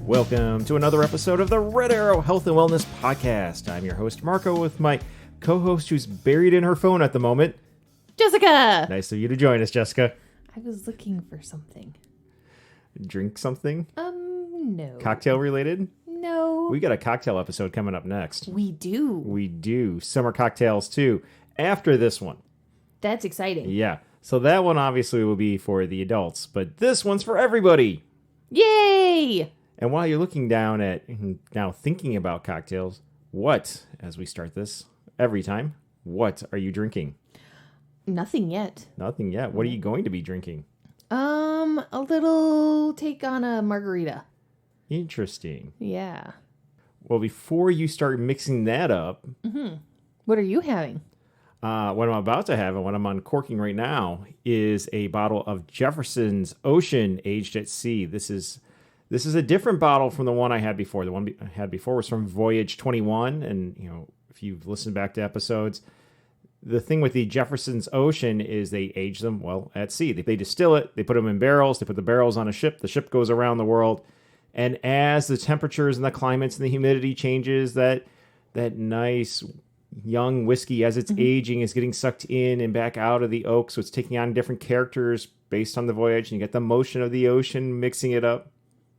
Welcome to another episode of the Red Arrow Health and Wellness Podcast. I'm your host, Marco, with my co-host who's buried in her phone at the moment, Jessica! Nice of you to join us, Jessica. I was looking for something. Drink something? No. Cocktail related? No. We got a cocktail episode coming up next. We do. We do. Summer cocktails, too, after this one. That's exciting. Yeah. So that one obviously will be for the adults, but this one's for everybody. Yay! And while you're looking down at, now thinking about cocktails, what, as we start this every time, what are you drinking? Nothing yet. Nothing yet. What are you going to be drinking? A little take on a margarita. Interesting. Yeah. Well, before you start mixing that up, What are you having? what I'm about to have and what I'm uncorking right now is a bottle of Jefferson's Ocean aged at sea. This is a different bottle from the one I had before. The one I had before was from Voyage 21, and if you've listened back to episodes, the thing with the Jefferson's Ocean is they age them, well, at sea. They distill it, they put them in barrels, they put the barrels on a ship, the ship goes around the world, and as the temperatures and the climates and the humidity changes, that nice young whiskey, as it's aging, is getting sucked in and back out of the oak, so it's taking on different characters based on the voyage, and you get the motion of the ocean mixing it up.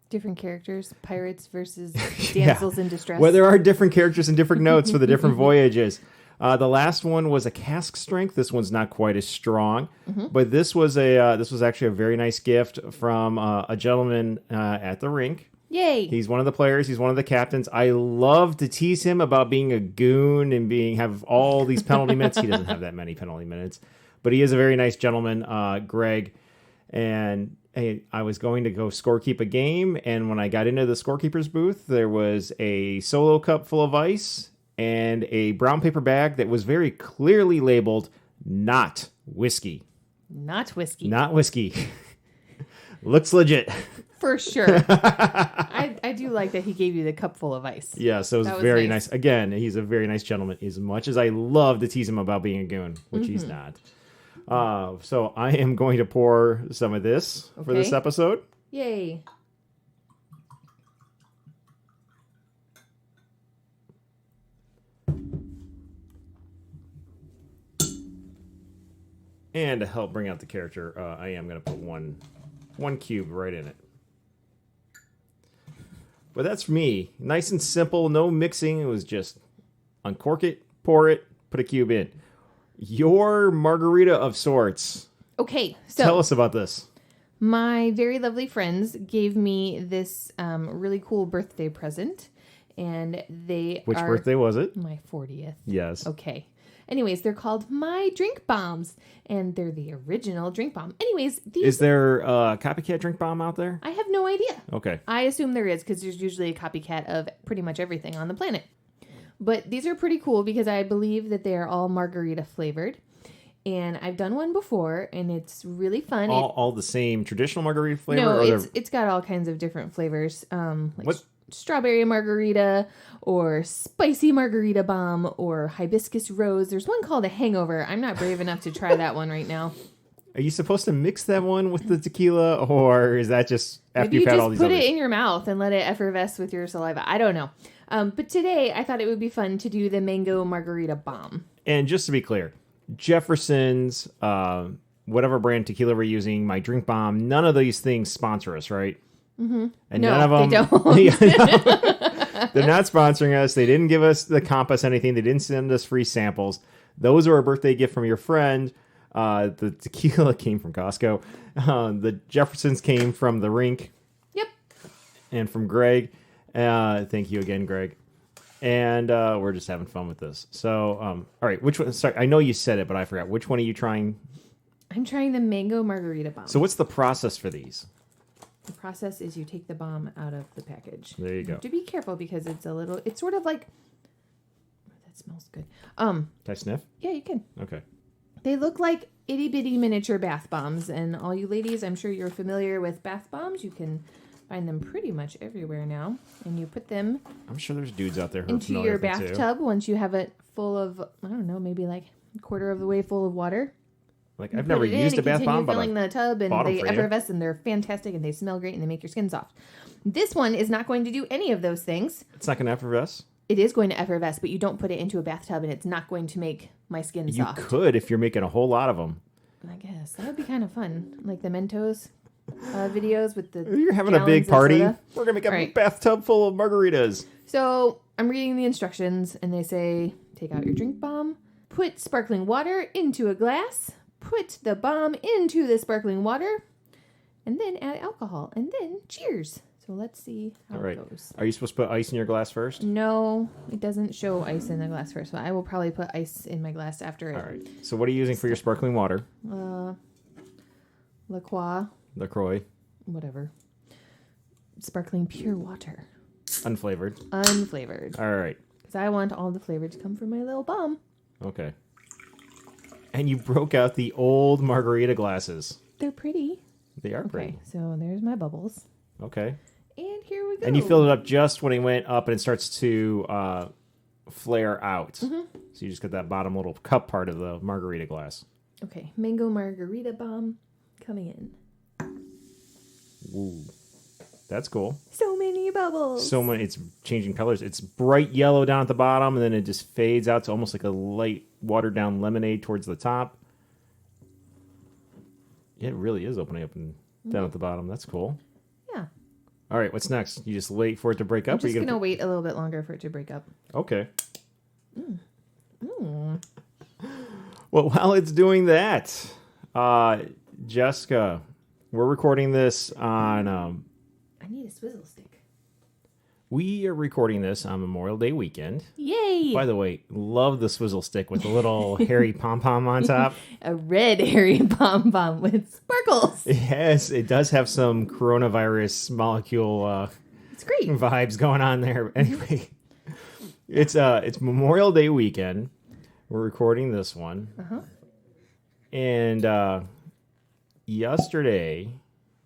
Different characters, pirates versus damsels in distress. Well, there are different characters and different notes for the different voyages. The last one was a cask strength. This one's not quite as strong, but this was actually a very nice gift from a gentleman at the rink. Yay! He's one of the players. He's one of the captains. I love to tease him about being a goon and have all these penalty minutes. He doesn't have that many penalty minutes, but he is a very nice gentleman, Greg. And I was going to go scorekeep a game, and when I got into the scorekeeper's booth, there was a solo cup full of ice and a brown paper bag that was very clearly labeled not whiskey. Not whiskey. Not whiskey. Looks legit. For sure. I do like that he gave you the cup full of ice. Yeah, so it was very nice. Again, he's a very nice gentleman. As much as I love to tease him about being a goon, which he's not. So I am going to pour some of this for this episode. Yay. And to help bring out the character, I am going to put one cube right in it. But that's for me. Nice and simple, no mixing. It was just uncork it, pour it, put a cube in. Your margarita of sorts. Okay, so tell us about this. My very lovely friends gave me this really cool birthday present, and Which birthday was it? My 40th. Yes. Okay. Anyways, they're called My Drink Bombs, and they're the original drink bomb. Anyways, Is there a copycat drink bomb out there? I have no idea. Okay. I assume there is, because there's usually a copycat of pretty much everything on the planet. But these are pretty cool because I believe that they are all margarita flavored. And I've done one before, and it's really fun. All the same traditional margarita flavor? No, it's got all kinds of different flavors. Strawberry margarita, or spicy margarita bomb, or hibiscus rose. There's one called a hangover. I'm not brave enough to try that one right now. Are you supposed to mix that one with the tequila, or is that just after you've had all these others? Maybe you just put others? it in your mouth and let it effervesce with your saliva. I don't know. But today, I thought it would be fun to do the Mango Margarita Bun. And just to be clear, Jefferson's, whatever brand tequila we're using, My Drink Bomb, none of these things sponsor us, right? Mm-hmm. And no, none of them, they don't. They're not sponsoring us. They didn't give us the compass anything. They didn't send us free samples. Those are a birthday gift from your friend. The tequila came from Costco. The Jeffersons came from the rink. Yep. And from Greg. Thank you again, Greg. And we're just having fun with this. So, all right, which one? Sorry, I know you said it, but I forgot. Which one are you trying? I'm trying the Mango Margarita Bun. So what's the process for these? The process is you take the bomb out of the package. There you go. You have to be careful because it's sort of like, that smells good. Can I sniff? Yeah, you can. Okay. They look like itty bitty miniature bath bombs, and all you ladies, I'm sure you're familiar with bath bombs. You can find them pretty much everywhere now, and you put them. I'm sure there's dudes out there who into your bathtub once you have it full of, I don't know, maybe like a quarter of the way full of water. Like, I've never used a bath bomb, but filling the tub, and they effervesce, and they're fantastic, and they smell great, and they make your skin soft. This one is not going to do any of those things. It's not going to effervesce? It is going to effervesce, but you don't put it into a bathtub and it's not going to make my skin soft. You could if you're making a whole lot of them. I guess. That would be kind of fun. Like the Mentos videos with the You're having a big party. We're going to make a right. bathtub full of margaritas. So I'm reading the instructions and they say, take out your drink bomb, put sparkling water into a glass, put the bomb into the sparkling water, and then add alcohol, and then cheers. So let's see how it goes. Are you supposed to put ice in your glass first? No, it doesn't show ice in the glass first, but I will probably put ice in my glass after it. All right. So what are you using for your sparkling water? LaCroix. Whatever. Sparkling pure water. Unflavored. Unflavored. All right. Because I want all the flavor to come from my little bomb. Okay. And you broke out the old margarita glasses. They're pretty. They are pretty. Okay, so there's my bubbles. Okay. And here we go. And you filled it up just when it went up and it starts to flare out. Mm-hmm. So you just get that bottom little cup part of the margarita glass. Okay, Mango Margarita Bun coming in. Ooh. That's cool. So many bubbles. So many. It's changing colors. It's bright yellow down at the bottom, and then it just fades out to almost like a light watered down lemonade towards the top. It really is opening up and down at the bottom. That's cool. Yeah. All right, what's next? You just wait for it to break up? I'm just going to wait a little bit longer for it to break up. Okay. Well, while it's doing that, Jessica, we're recording this on... I need a swizzle stick. We are recording this on Memorial Day weekend. Yay! By the way, love the swizzle stick with the little hairy pom-pom on top. A red hairy pom-pom with sparkles. Yes, it does have some coronavirus molecule it's great. vibes going on there. Anyway, it's Memorial Day weekend. We're recording this one. Uh-huh. And yesterday...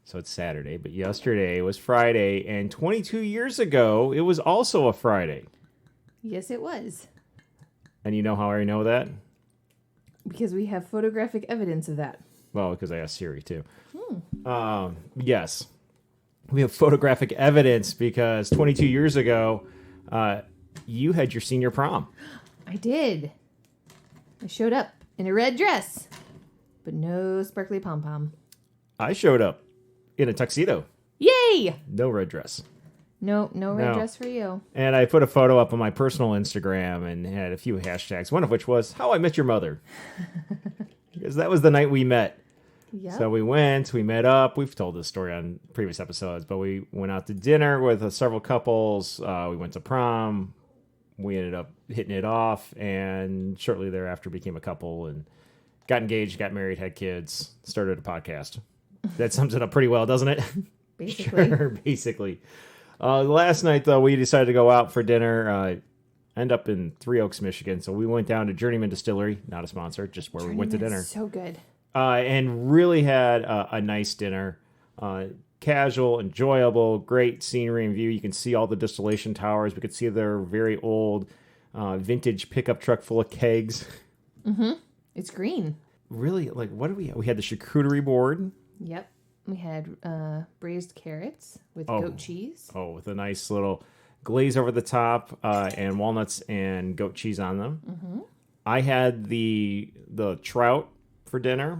So it's Saturday, but yesterday was Friday, and 22 years ago, it was also a Friday. Yes, it was. And you know how I know that? Because we have photographic evidence of that. Well, because I asked Siri, too. Yes. We have photographic evidence because 22 years ago, you had your senior prom. I did. I showed up in a red dress, but no sparkly pom-pom. I showed up in a tuxedo. Yay! No red dress. No red dress for you. And I put a photo up on my personal Instagram and had a few hashtags, one of which was How I Met Your Mother. Because that was the night we met. Yep. So we met up. We've told this story on previous episodes, but we went out to dinner with several couples. We went to prom. We ended up hitting it off, and shortly thereafter became a couple and got engaged, got married, had kids, started a podcast. That sums it up pretty well, doesn't it? Basically. Sure, basically. Last night, though, we decided to go out for dinner. End up in Three Oaks, Michigan. So we went down to Journeyman Distillery, not a sponsor, just where we went to dinner. So good. And really had a nice dinner. Casual, enjoyable, great scenery and view. You can see all the distillation towers. We could see their very old vintage pickup truck full of kegs. Mm-hmm. It's green. Really, like, what do we have? We had the charcuterie board. Yep. We had braised carrots with goat cheese. Oh, with a nice little glaze over the top and walnuts and goat cheese on them. Mm-hmm. I had the trout for dinner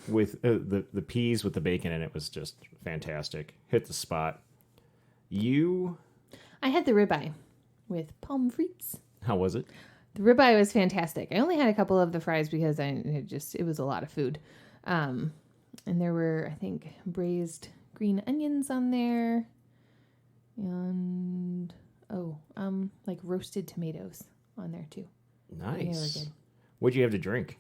with the peas with the bacon, and it was just fantastic. Hit the spot. I had the ribeye with pommes frites. How was it? The ribeye was fantastic. I only had a couple of the fries because it was a lot of food. And there were, I think, braised green onions on there. And, like roasted tomatoes on there, too. Nice. They were good. What'd you have to drink?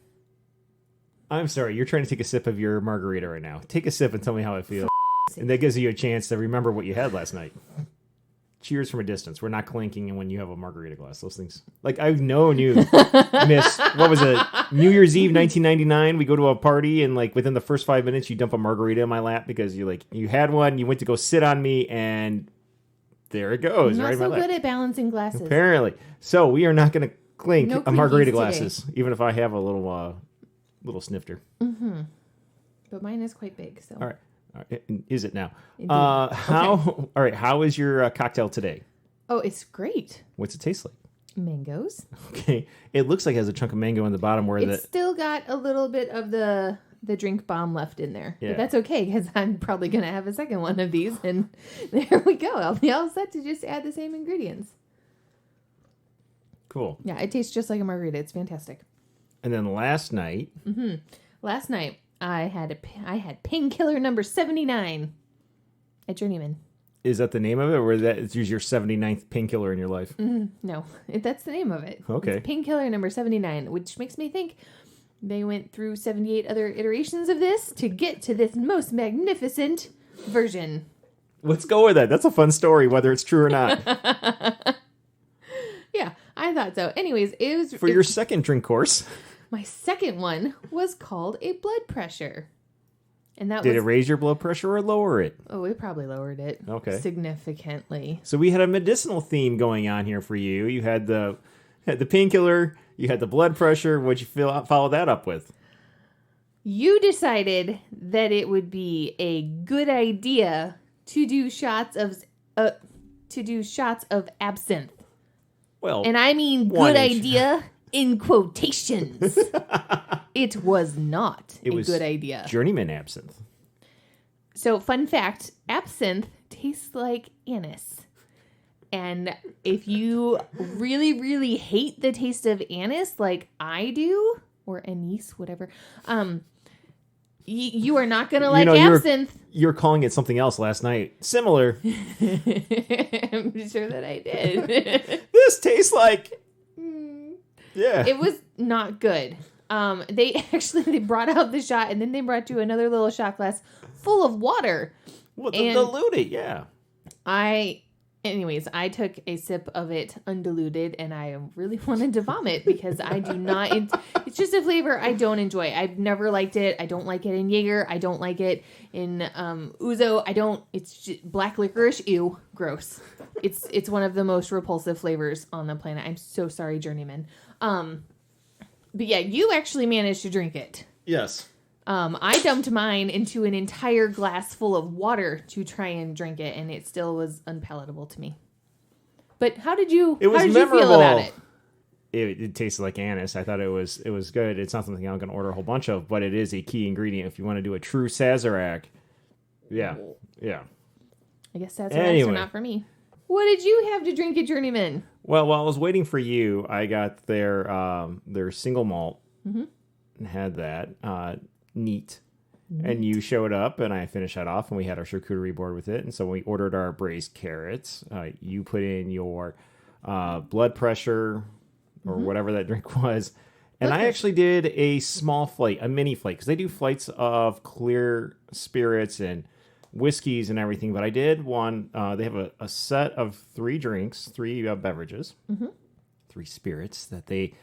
I'm sorry, you're trying to take a sip of your margarita right now. Take a sip and tell me how it feels. And that gives you a chance to remember what you had last night. Cheers from a distance. We're not clinking when you have a margarita glass. Those things. Like, I've known you, miss, what was it? New Year's Eve, 1999. We go to a party, and, like, within the first 5 minutes, you dump a margarita in my lap because you had one, you went to go sit on me, and there it goes. I'm not right so in my lap. good at balancing glasses. Apparently. So, we are not going to clink No a margarita clinkies glasses, even if I have a little snifter. Mm-hmm. But mine is quite big, so. All right. Is it now? Indeed. All right. How is your cocktail today? Oh, it's great. What's it taste like? Mangoes. Okay. It looks like it has a chunk of mango in the bottom where It's still got a little bit of the drink bomb left in there. Yeah. But that's okay because I'm probably going to have a second one of these. And there we go. I'll be all set to just add the same ingredients. Cool. Yeah, it tastes just like a margarita. It's fantastic. And then last night. Last night, I had painkiller number 79 at Journeyman. Is that the name of it, or that is your 79th painkiller in your life? No, that's the name of it. Okay. It's painkiller number 79, which makes me think they went through 78 other iterations of this to get to this most magnificent version. Let's go with that. That's a fun story, whether it's true or not. Yeah, I thought so. Anyways, For your second drink course. My second one was called a blood pressure. And that Did it raise your blood pressure or lower it? Oh, it probably lowered it. Okay. Significantly. So we had a medicinal theme going on here for you. You had the painkiller, you had the blood pressure. What'd you follow that up with? You decided that it would be a good idea to do shots of absinthe. Well, And I mean good idea in quotations. It was not a good idea. Journeyman absinthe. So, fun fact, absinthe tastes like anise. And if you really, really hate the taste of anise like I do, or anise, whatever, you are not going to like absinthe. You're calling it something else last night. Similar. I'm sure that I did. This tastes like... Yeah. It was not good. They brought out the shot and then they brought you another little shot glass full of water. Well, diluted, yeah. I took a sip of it undiluted and I really wanted to vomit because I do not, it's just a flavor I don't enjoy. I've never liked it. I don't like it in Jaeger. I don't like it in Ouzo. It's just black licorice. Ew, gross. It's one of the most repulsive flavors on the planet. I'm so sorry, Journeyman. But yeah, you actually managed to drink it. Yes. I dumped mine into an entire glass full of water to try and drink it, and it still was unpalatable to me. But how did you feel about it? It tasted like anise. I thought it was good. It's not something I'm going to order a whole bunch of, but it is a key ingredient if you want to do a true Sazerac. Yeah. I guess Sazeracs are not for me. What did you have to drink at Journeyman? Well, while I was waiting for you, I got their single malt and had that. Neat. And you showed up, and I finished that off, and we had our charcuterie board with it. And so we ordered our braised carrots. You put in your blood pressure or whatever that drink was. And I actually did a small flight, a mini flight, because they do flights of clear spirits and whiskeys and everything. But I did one. They have a set of 3 drinks, 3 beverages, 3 spirits that they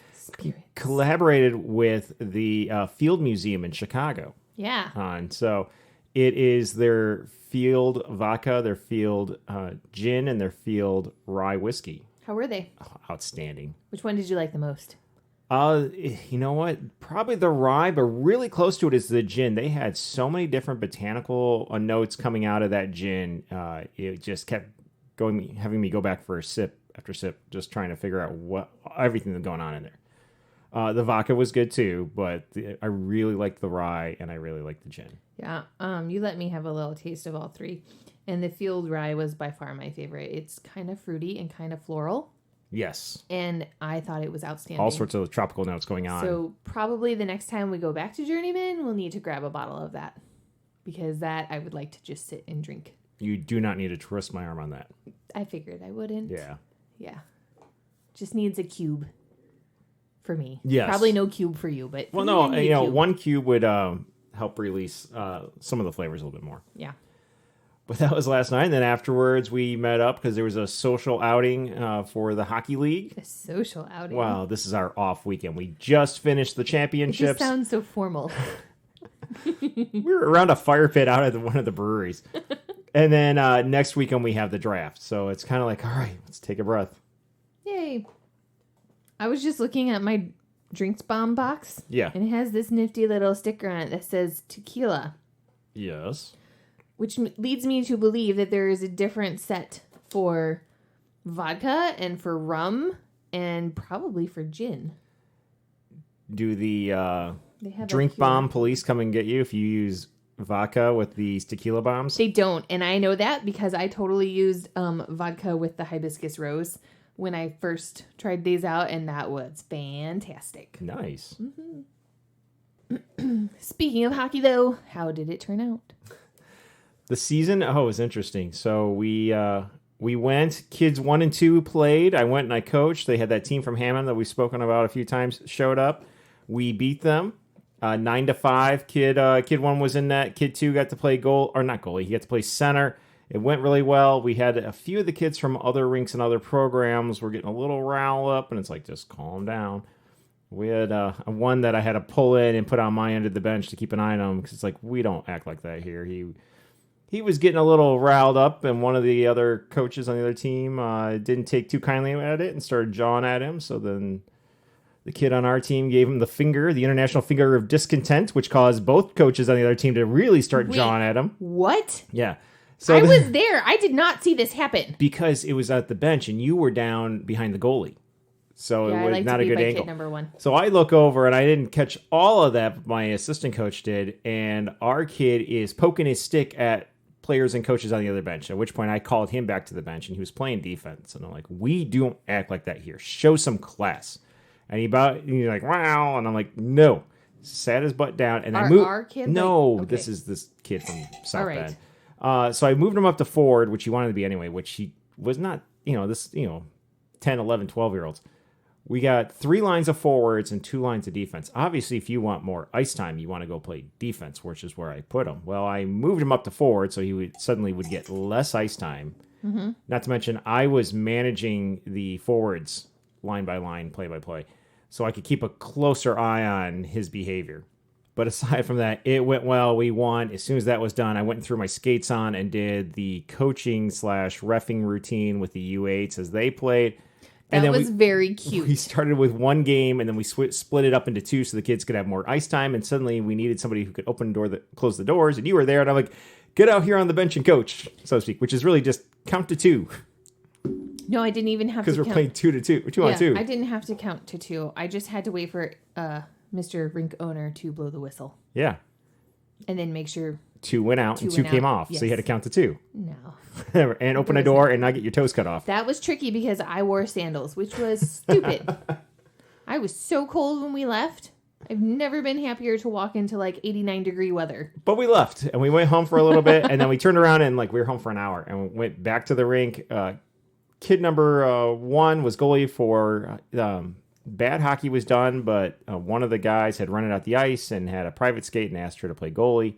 collaborated with the Field Museum in Chicago. Yeah. And so it is their field vodka, their field gin, and their field rye whiskey. How were they? Oh, outstanding. Which one did you like the most? You know what? Probably the rye, but really close to it is the gin. They had so many different botanical notes coming out of that gin. It just kept having me go back for a sip after sip, just trying to figure out everything that's going on in there. The vodka was good too, but I really liked the rye and I really liked the gin. Yeah. You let me have a little taste of all 3. And the field rye was by far my favorite. It's kind of fruity and kind of floral. Yes. And I thought it was outstanding. All sorts of tropical notes going on. So probably the next time we go back to Journeyman, we'll need to grab a bottle of that. Because that I would like to just sit and drink. You do not need to twist my arm on that. I figured I wouldn't. Yeah. Just needs a cube. For me. Yes. Probably no cube for you, but... Well, no, cube. 1 cube would help release some of the flavors a little bit more. Yeah. But that was last night. And then afterwards, we met up because there was a social outing for the hockey league. A social outing? Wow, this is our off weekend. We just finished the championships. It just sounds so formal. We were around a fire pit out at one of the breweries. And then next weekend, we have the draft. So it's kind of like, all right, let's take a breath. Yay. I was just looking at my drinks bomb box. Yeah. And it has this nifty little sticker on it that says tequila. Yes. which leads me to believe that there is a different set for vodka and for rum and probably for gin. Do the They have drink bomb police come and get you if you use vodka with these tequila bombs? They don't, and I know that because I totally used vodka with the hibiscus rose when I first tried these out, and that was fantastic. Nice. Mm-hmm. Speaking of hockey, though, how did it turn out? The season, it was interesting. So we went, kids 1 and 2 played. I went and I coached. They had that team from Hammond that we've spoken about a few times showed up. We beat them 9-5. Kid 1 was in net. Kid 2 got to play not goalie. He got to play center. It went really well. We had a few of the kids from other rinks and other programs were getting a little riled up, and it's like, just calm down. We had one that I had to pull in and put on my end of the bench to keep an eye on him because it's like, we don't act like that here. He was getting a little riled up, and one of the other coaches on the other team didn't take too kindly at it and started jawing at him. So then the kid on our team gave him the finger, the international finger of discontent, which caused both coaches on the other team to really start jawing at him. What? Yeah. So I was there. I did not see this happen. Because it was at the bench, and you were down behind the goalie. So yeah, it was not a good angle. Kid number 1. So I look over, and I didn't catch all of that. My assistant coach did, and our kid is poking his stick at players and coaches on the other bench, at which point I called him back to the bench, and he was playing defense. And I'm like, we don't act like that here. Show some class. And he's like, wow. And I'm like, no. Sat his butt down. And I moved. Our kid? No, okay. This is this kid from South Bend. So I moved him up to forward, which he wanted to be anyway, which he was not, 10, 11, 12-year-olds. We got 3 lines of forwards and 2 lines of defense. Obviously, if you want more ice time, you want to go play defense, which is where I put him. Well, I moved him up to forward, so he would get less ice time. Mm-hmm. Not to mention, I was managing the forwards line by line, play by play, so I could keep a closer eye on his behavior. But aside from that, it went well. We won. As soon as that was done, I went and threw my skates on and did the coaching / reffing routine with the U8s as they played. And that was very cute. We started with 1 game, and then we split it up into 2 so the kids could have more ice time. And suddenly we needed somebody who could open the door, close the doors. And you were there, and I'm like, get out here on the bench and coach, so to speak, which is really just count to 2. No, I didn't even have to count. Because we're playing 2 on 2. I didn't have to count to 2. I just had to wait for Mr. Rink owner to blow the whistle. Yeah. And then make sure 2 went out and 2 came off. Yes. So you had to count to 2. No. And open a door and not get your toes cut off. That was tricky because I wore sandals, which was stupid. I was so cold when we left. I've never been happier to walk into 89-degree weather. But we left and we went home for a little bit, and then we turned around and we were home for an hour and we went back to the rink. Kid number 1 was goalie for bad hockey was done, but one of the guys had run it out the ice and had a private skate and asked her to play goalie.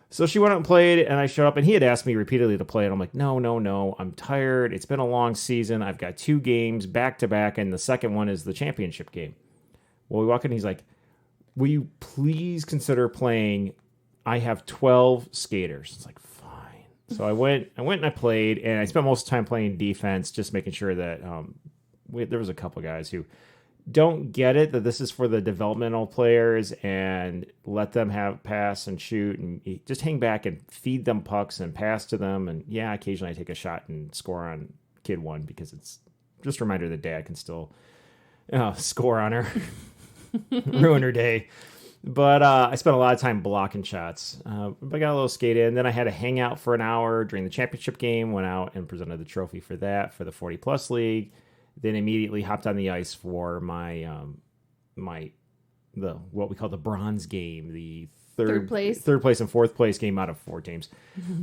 So she went out and played, and I showed up, and he had asked me repeatedly to play, and I'm like, no, I'm tired. It's been a long season. I've got 2 games back-to-back, and the second one is the championship game. Well, we walk in, and he's like, will you please consider playing? I have 12 skaters. It's like, fine. So I went and I played, and I spent most of the time playing defense, just making sure that there was a couple guys who don't get it, that this is for the developmental players, and let them have pass and shoot and just hang back and feed them pucks and pass to them. And yeah, occasionally I take a shot and score on kid 1 because it's just a reminder that dad can still score on her, ruin her day. But I spent a lot of time blocking shots. But I got a little skate in. Then I had to hang out for an hour during the championship game, went out and presented the trophy for that for the 40-plus league. Then immediately hopped on the ice for my what we call the bronze game, the third place and 4th place game out of 4 teams,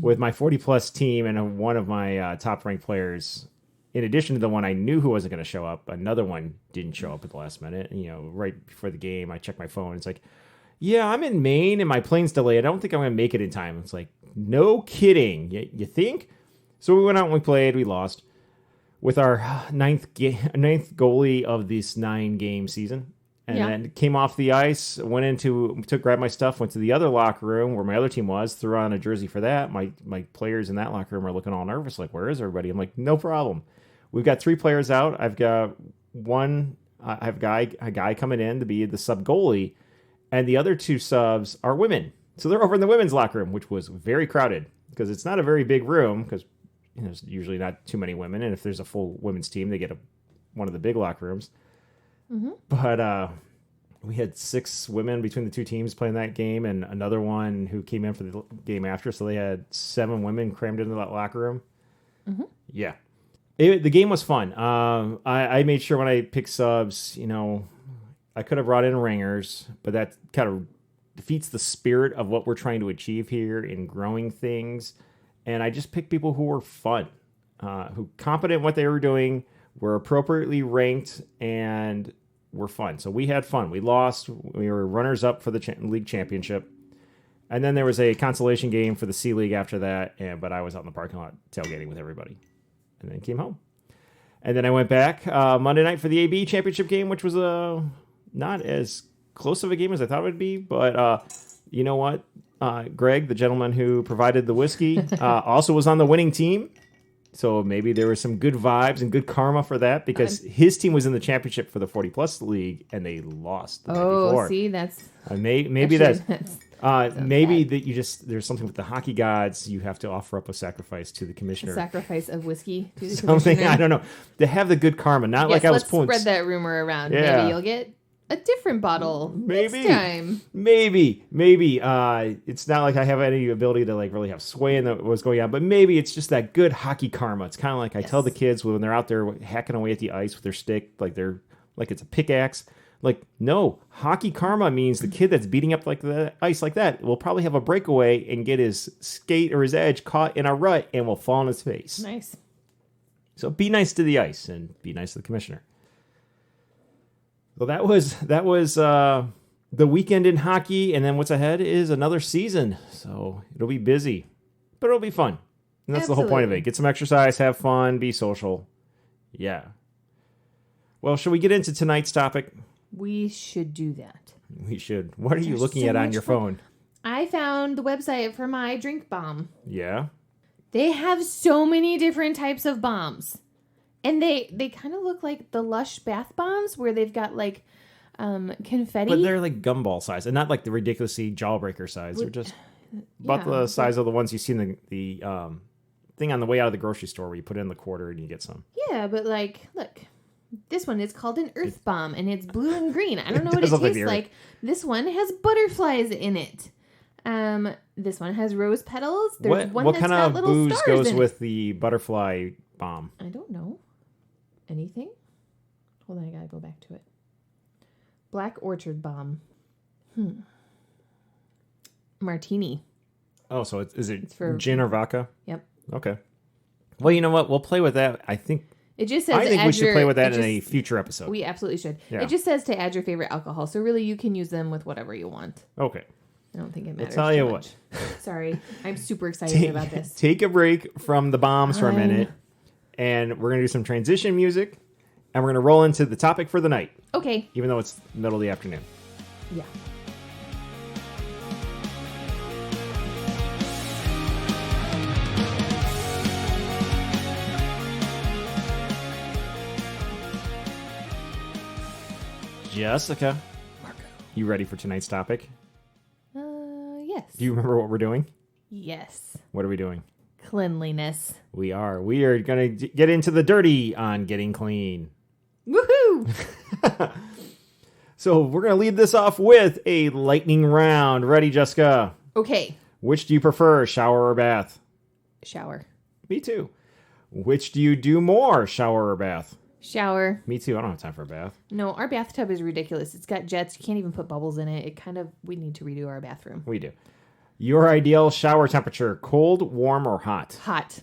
with my 40-plus team and one of my top-ranked players. In addition to the one I knew who wasn't going to show up, another one didn't show up at the last minute. Right before the game, I checked my phone. It's like, yeah, I'm in Maine and my plane's delayed. I don't think I'm going to make it in time. It's like, no kidding. You think? So we went out and we played. We lost. With our ninth goalie of this 9-game season. And then came off the ice, grabbed my stuff, went to the other locker room where my other team was, threw on a jersey for that. My players in that locker room are looking all nervous, like, where is everybody? I'm like, no problem. We've got 3 players out. I've got a guy coming in to be the sub goalie, and the other 2 subs are women. So they're over in the women's locker room, which was very crowded. because it's not a very big room because there's usually not too many women. And if there's a full women's team, they get one of the big locker rooms. Mm-hmm. But we had 6 women between the 2 teams playing that game and another one who came in for the game after. So they had 7 women crammed into that locker room. Mm-hmm. Yeah. The game was fun. I made sure when I picked subs, I could have brought in ringers, but that kind of defeats the spirit of what we're trying to achieve here in growing things. And I just picked people who were fun, who competent in what they were doing, were appropriately ranked, and were fun. So we had fun. We lost. We were runners up for the league championship. And then there was a consolation game for the C League after that. But I was out in the parking lot tailgating with everybody. And then came home. And then I went back Monday night for the AB championship game, which was not as close of a game as I thought it would be. But you know what? Greg, the gentleman who provided the whiskey, also was on the winning team. So maybe there were some good vibes and good karma for that because his team was in the championship for the 40-plus league and they lost the night before. See, that's... maybe that's maybe that there's something with the hockey gods. You have to offer up a sacrifice to the commissioner. A sacrifice of whiskey to the something, commissioner. I don't know. To have the good karma, not like I was pulling... Let's spread that rumor around. Yeah. Maybe you'll get a different bottle next time. Maybe. It's not like I have any ability to really have sway in what's going on, but maybe it's just that good hockey karma. It's kind of like I tell the kids when they're out there hacking away at the ice with their stick, like it's a pickaxe. No, hockey karma means the kid that's beating up the ice like that will probably have a breakaway and get his skate or his edge caught in a rut and will fall on his face. Nice. So be nice to the ice and be nice to the commissioner. Well, that was the weekend in hockey, and then what's ahead is another season. So it'll be busy, but it'll be fun. And that's the whole point of it. Get some exercise, have fun, be social. Yeah. Well, should we get into tonight's topic? We should do that. We should. What are you looking at on your phone? I found the website for my drink bomb. Yeah. They have so many different types of bombs. And they kind of look like the Lush bath bombs where they've got confetti. But they're like gumball size and not like the ridiculously jawbreaker size. They're just about the size of the ones you see in the thing on the way out of the grocery store where you put in the quarter and you get some. Yeah, but look. This one is called an earth bomb, and it's blue and green. I don't know what it tastes like. This one has butterflies in it. This one has rose petals. There's one what that's kind got of booze goes in with the butterfly bomb? I don't know. Anything? Hold on, I gotta go back to it. Black Orchard bomb. Martini. Oh, so is it gin or vodka? Yep. Okay. Well, you know what? We'll play with that. I think it just says we should play with that in a future episode. We absolutely should. Yeah. It just says to add your favorite alcohol. So really you can use them with whatever you want. Okay. I don't think it matters. I'll tell you what. Sorry. I'm super excited about this. Take a break from the bombs for a minute, and we're going to do some transition music, and we're going to roll into the topic for the night. Okay. Even though it's the middle of the afternoon. Yeah. Jessica, you ready for tonight's topic? Yes. Do you remember what we're doing? Yes. What are we doing? Cleanliness. We are going to get into the dirty on getting clean. Woohoo! So we're going to lead this off with a lightning round. Ready, Jessica? Okay. Which do you prefer, shower or bath? Shower. Me too. Which do you do more, shower or bath? Shower. Me too. I don't have time for a bath. No, our bathtub is ridiculous. It's got jets. You can't even put bubbles in it. We need to redo our bathroom. We do. Your ideal shower temperature, cold, warm, or hot? Hot.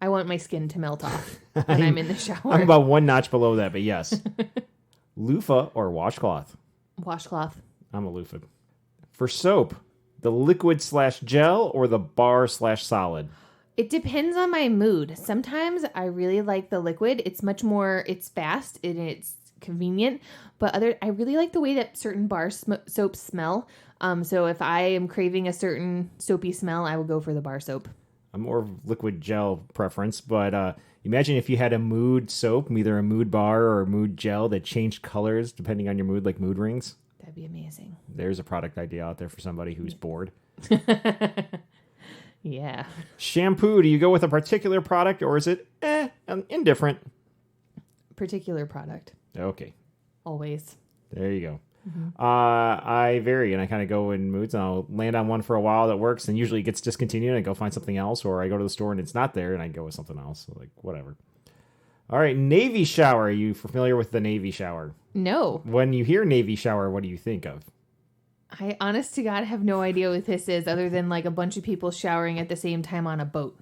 I want my skin to melt off when I'm in the shower. I'm about one notch below that, but yes. Loofah or washcloth? Washcloth. I'm a loofah. For soap, the liquid/gel or the bar/solid? It depends on my mood. Sometimes I really like the liquid. It's fast and it's convenient. But I really like the way that certain bar soaps smell. So if I am craving a certain soapy smell, I will go for the bar soap. I'm more of liquid gel preference, but imagine if you had a mood soap, either a mood bar or a mood gel that changed colors depending on your mood, like mood rings. That'd be amazing. There's a product idea out there for somebody who's bored. Yeah. Shampoo, do you go with a particular product or is it indifferent? Particular product. Okay. Always. There you go. I vary, and I kind of go in moods, and I'll land on one for a while that works, and usually it gets discontinued, and I go find something else, or I go to the store and it's not there, and I go with something else. So, like, whatever. All right, Navy shower. Are you familiar with the Navy shower? No. When you hear Navy shower, what do you think of? I honest to God have no idea what this is other than like a bunch of people showering at the same time on a boat.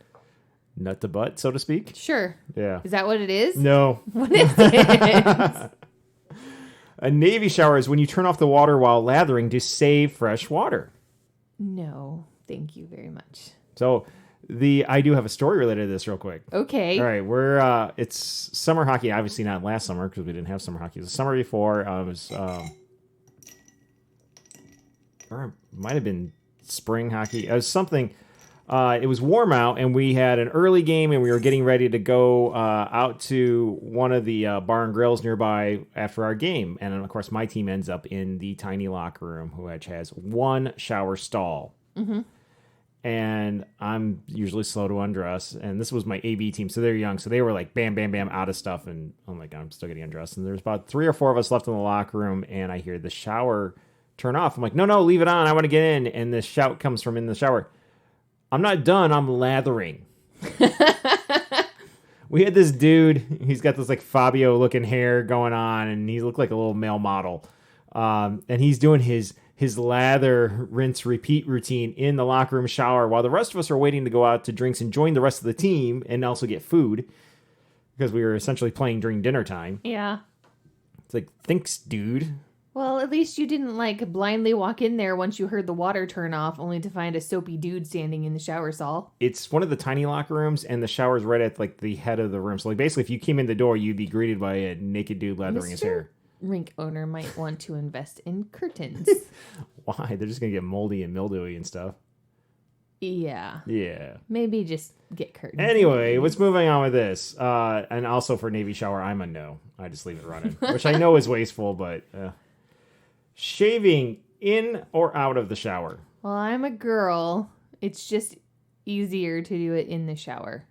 Nut to butt, so to speak? Sure. Yeah. Is that what it is? No. What is it? A Navy shower is when you turn off the water while lathering to save fresh water. No, thank you very much. So I do have a story related to this real quick. Okay. All right, it's summer hockey. Obviously not last summer because we didn't have summer hockey. It was the summer before. Or it might have been spring hockey. It was something. It was warm out, and we had an early game, and we were getting ready to go out to one of the bar and grills nearby after our game. And, of course, my team ends up in the tiny locker room, which has one shower stall. Mm-hmm. And I'm usually slow to undress. And this was my AB team, so they're young. So they were like, bam, bam, bam, out of stuff. And I'm like, I'm still getting undressed. And there's about 3 or 4 of us left in the locker room, and I hear the shower turn off. I'm like, no, leave it on. I want to get in. And the shout comes from in the shower. I'm not done. I'm lathering. We had this dude. He's got this like Fabio looking hair going on, and he looked like a little male model. And he's doing his lather, rinse, repeat routine in the locker room shower while the rest of us are waiting to go out to drinks and join the rest of the team and also get food because we were essentially playing during dinner time. Yeah. It's like, thanks, dude. Well, at least you didn't like blindly walk in there once you heard the water turn off, only to find a soapy dude standing in the shower stall. It's one of the tiny locker rooms, and the shower's right at like the head of the room. So like basically, if you came in the door, you'd be greeted by a naked dude lathering his hair. Rink owner might want to invest in curtains. Why? They're just gonna get moldy and mildewy and stuff. Yeah. Yeah. Maybe just get curtains. Anyway, let's moving on with this. And also for Navy shower, I'm a no. I just leave it running, which I know is wasteful, but. Shaving in or out of the shower? Well, I'm a girl. It's just easier to do it in the shower.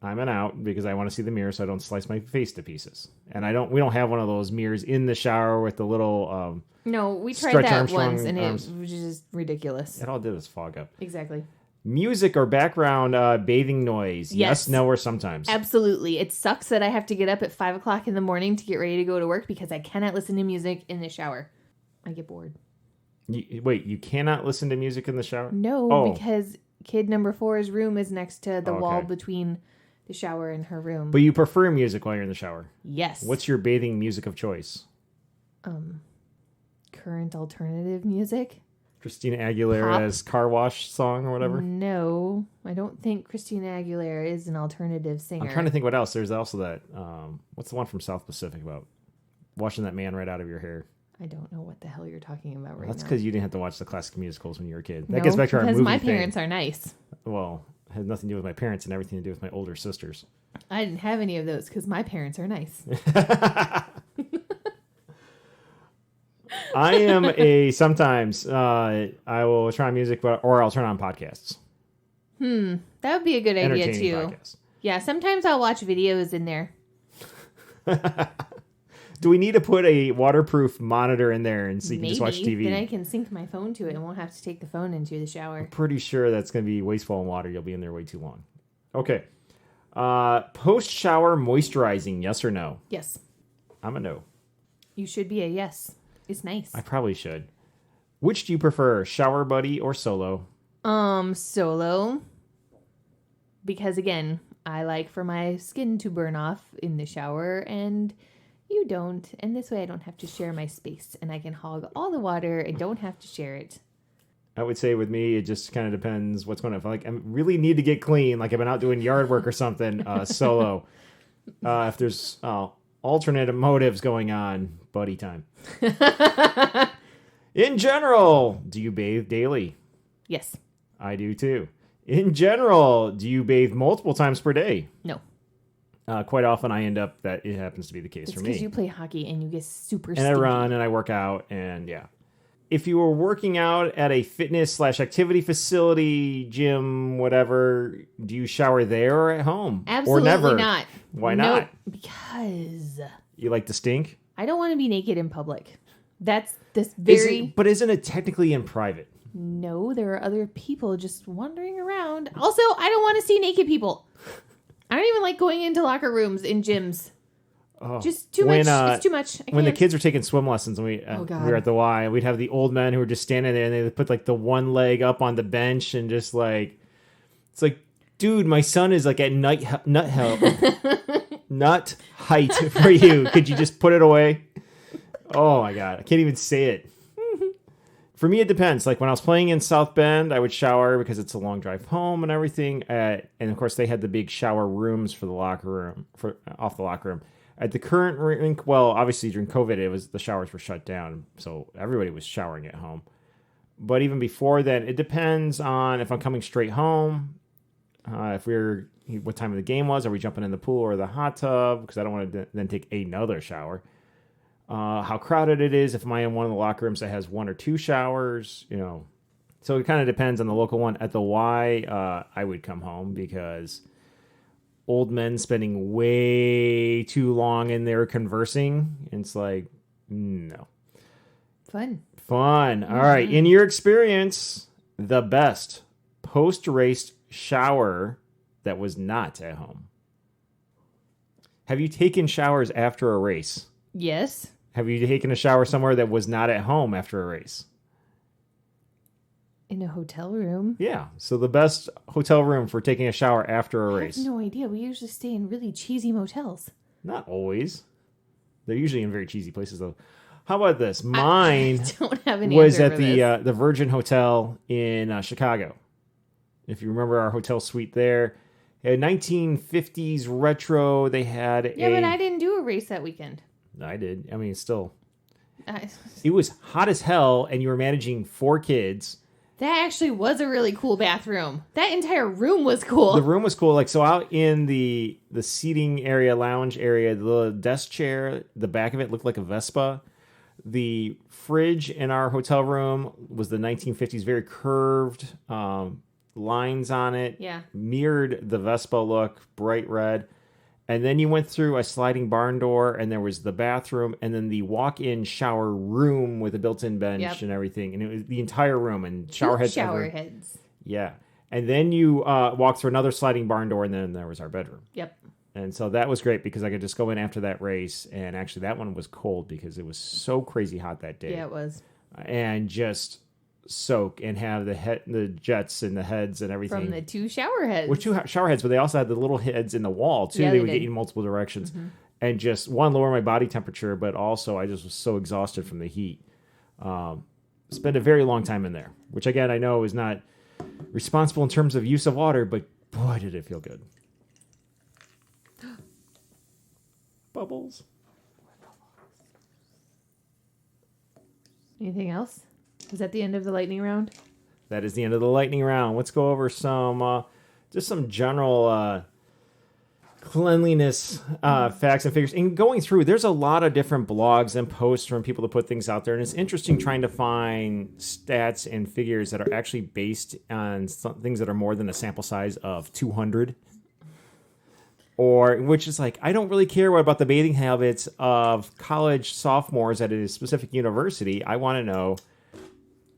I'm an out because I want to see the mirror so I don't slice my face to pieces. And we don't have one of those mirrors in the shower with the little no, we tried that Armstrong once and arms. it was just ridiculous. It all did was fog up. Exactly. Music or background bathing noise? Yes, no, or sometimes. Absolutely. It sucks that I have to get up at 5 o'clock in the morning to get ready to go to work because I cannot listen to music in the shower. I get bored. Wait, you cannot listen to music in the shower? No, because kid number 4's room is next to the wall between the shower and her room. But you prefer music while you're in the shower? Yes. What's your bathing music of choice? Current alternative music? Christina Aguilera's Car Wash song or whatever? No, I don't think Christina Aguilera is an alternative singer. I'm trying to think what else. There's also that, what's the one from South Pacific about washing that man right out of your hair? I don't know what the hell you're talking about right now. That's because you didn't have to watch the classic musicals when you were a kid. That gets back to our movie because my thing. parents are nice. Well, it has nothing to do with my parents and everything to do with my older sisters. I didn't have any of those because my parents are nice. I am sometimes I will try music, or I'll turn on podcasts. That would be a good idea too. Podcasts. Yeah, sometimes I'll watch videos in there. Do we need to put a waterproof monitor in there and so you can just watch TV? Then I can sync my phone to it and won't have to take the phone into the shower. I'm pretty sure that's going to be wasteful in water. You'll be in there way too long. Okay. Post-shower moisturizing, yes or no? Yes. I'm a no. You should be a yes. It's nice. I probably should. Which do you prefer, shower buddy or solo? Solo. Because again, I like for my skin to burn off in the shower and you don't. And this way I don't have to share my space and I can hog all the water and don't have to share it. I would say with me, it just kind of depends what's going on. If I really need to get clean, like I've been out doing yard work or something, solo. If there's alternate motives going on, buddy time. In general, do you bathe daily? Yes. I do too. In general, do you bathe multiple times per day? No. Quite often I end up that it happens to be the case for me. Because you play hockey and you get super and stinky. I run and I work out and yeah. if you were working out at a fitness/activity facility, gym, whatever, do you shower there or at home? Absolutely or never? not. Why Nope, not? because You like to stink? I don't want to be naked in public. That's this very... But isn't it technically in private? No, there are other people just wandering around. Also, I don't want to see naked people. I don't even like going into locker rooms in gyms. Oh. Just too much. It's too much. When the kids were taking swim lessons and we were at the Y, we'd have the old men who were just standing there and they would put like the one leg up on the bench and just like, it's like, dude, my son is like at nut height for you. Could you just put it away? Oh my God. I can't even say it. For me, it depends. Like when I was playing in South Bend, I would shower because it's a long drive home and everything. And of course, they had the big shower rooms for the locker room, off the locker room. At the current rink, well, obviously during COVID, the showers were shut down, so everybody was showering at home. But even before then, it depends on if I'm coming straight home, what time of the game was. Are we jumping in the pool or the hot tub? Because I don't want to then take another shower. How crowded it is, if I'm in one of the locker rooms that has one or two showers, So it kind of depends on the local one. At the Y, I would come home because old men spending way too long in there conversing. It's like, no. Fun. All right. In your experience, the best post-race shower that was not at home. Have you taken showers after a race? Yes. Have you taken a shower somewhere that was not at home after a race? In a hotel room. Yeah. So the best hotel room for taking a shower after a race. I have no idea. We usually stay in really cheesy motels. Not always. They're usually in very cheesy places, though. How about this? Mine I don't have an was answer at for the Virgin Hotel in Chicago. If you remember our hotel suite there. A 1950s retro. They had but I didn't do a race that weekend. I did. I mean, still. It was hot as hell, and you were managing 4 kids. That actually was a really cool bathroom. That entire room was cool. The room was cool. Like, so out in the seating area, lounge area, the little desk chair, the back of it looked like a Vespa. The fridge in our hotel room was the 1950s, very curved, lines on it. Yeah. Mirrored the Vespa look, bright red. And then you went through a sliding barn door, and there was the bathroom, and then the walk-in shower room with a built-in bench and everything. And it was the entire room and shower heads. Heads. Yeah. And then you walked through another sliding barn door, and then there was our bedroom. Yep. And so that was great because I could just go in after that race. And actually, that one was cold because it was so crazy hot that day. Yeah, it was. And just soak and have the jets and the heads and everything. From the 2 shower heads. With 2 shower heads, but they also had the little heads in the wall, too. Yeah, they would get you in multiple directions. Mm-hmm. And just, one, lower my body temperature, but also I just was so exhausted from the heat. Spent a very long time in there, which, again, I know is not responsible in terms of use of water, but boy, did it feel good. Bubbles. Anything else? Was that the end of the lightning round? That is the end of the lightning round. Let's go over some general cleanliness facts and figures. And going through, there's a lot of different blogs and posts from people to put things out there. And it's interesting trying to find stats and figures that are actually based on things that are more than a sample size of 200. Or, which is like, I don't really care about the bathing habits of college sophomores at a specific university. I want to know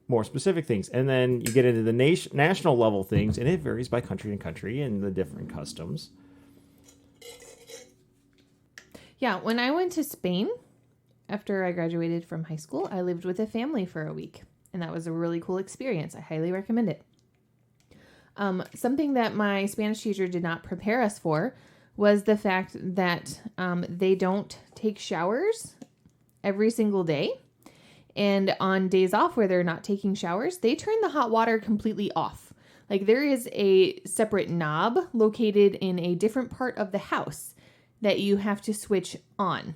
more specific things. And then you get into the national level things, and it varies by country to country and the different customs. Yeah, when I went to Spain, after I graduated from high school, I lived with a family for a week. And that was a really cool experience. I highly recommend it. Something that my Spanish teacher did not prepare us for was the fact that they don't take showers every single day. And on days off where they're not taking showers, they turn the hot water completely off. Like, there is a separate knob located in a different part of the house that you have to switch on.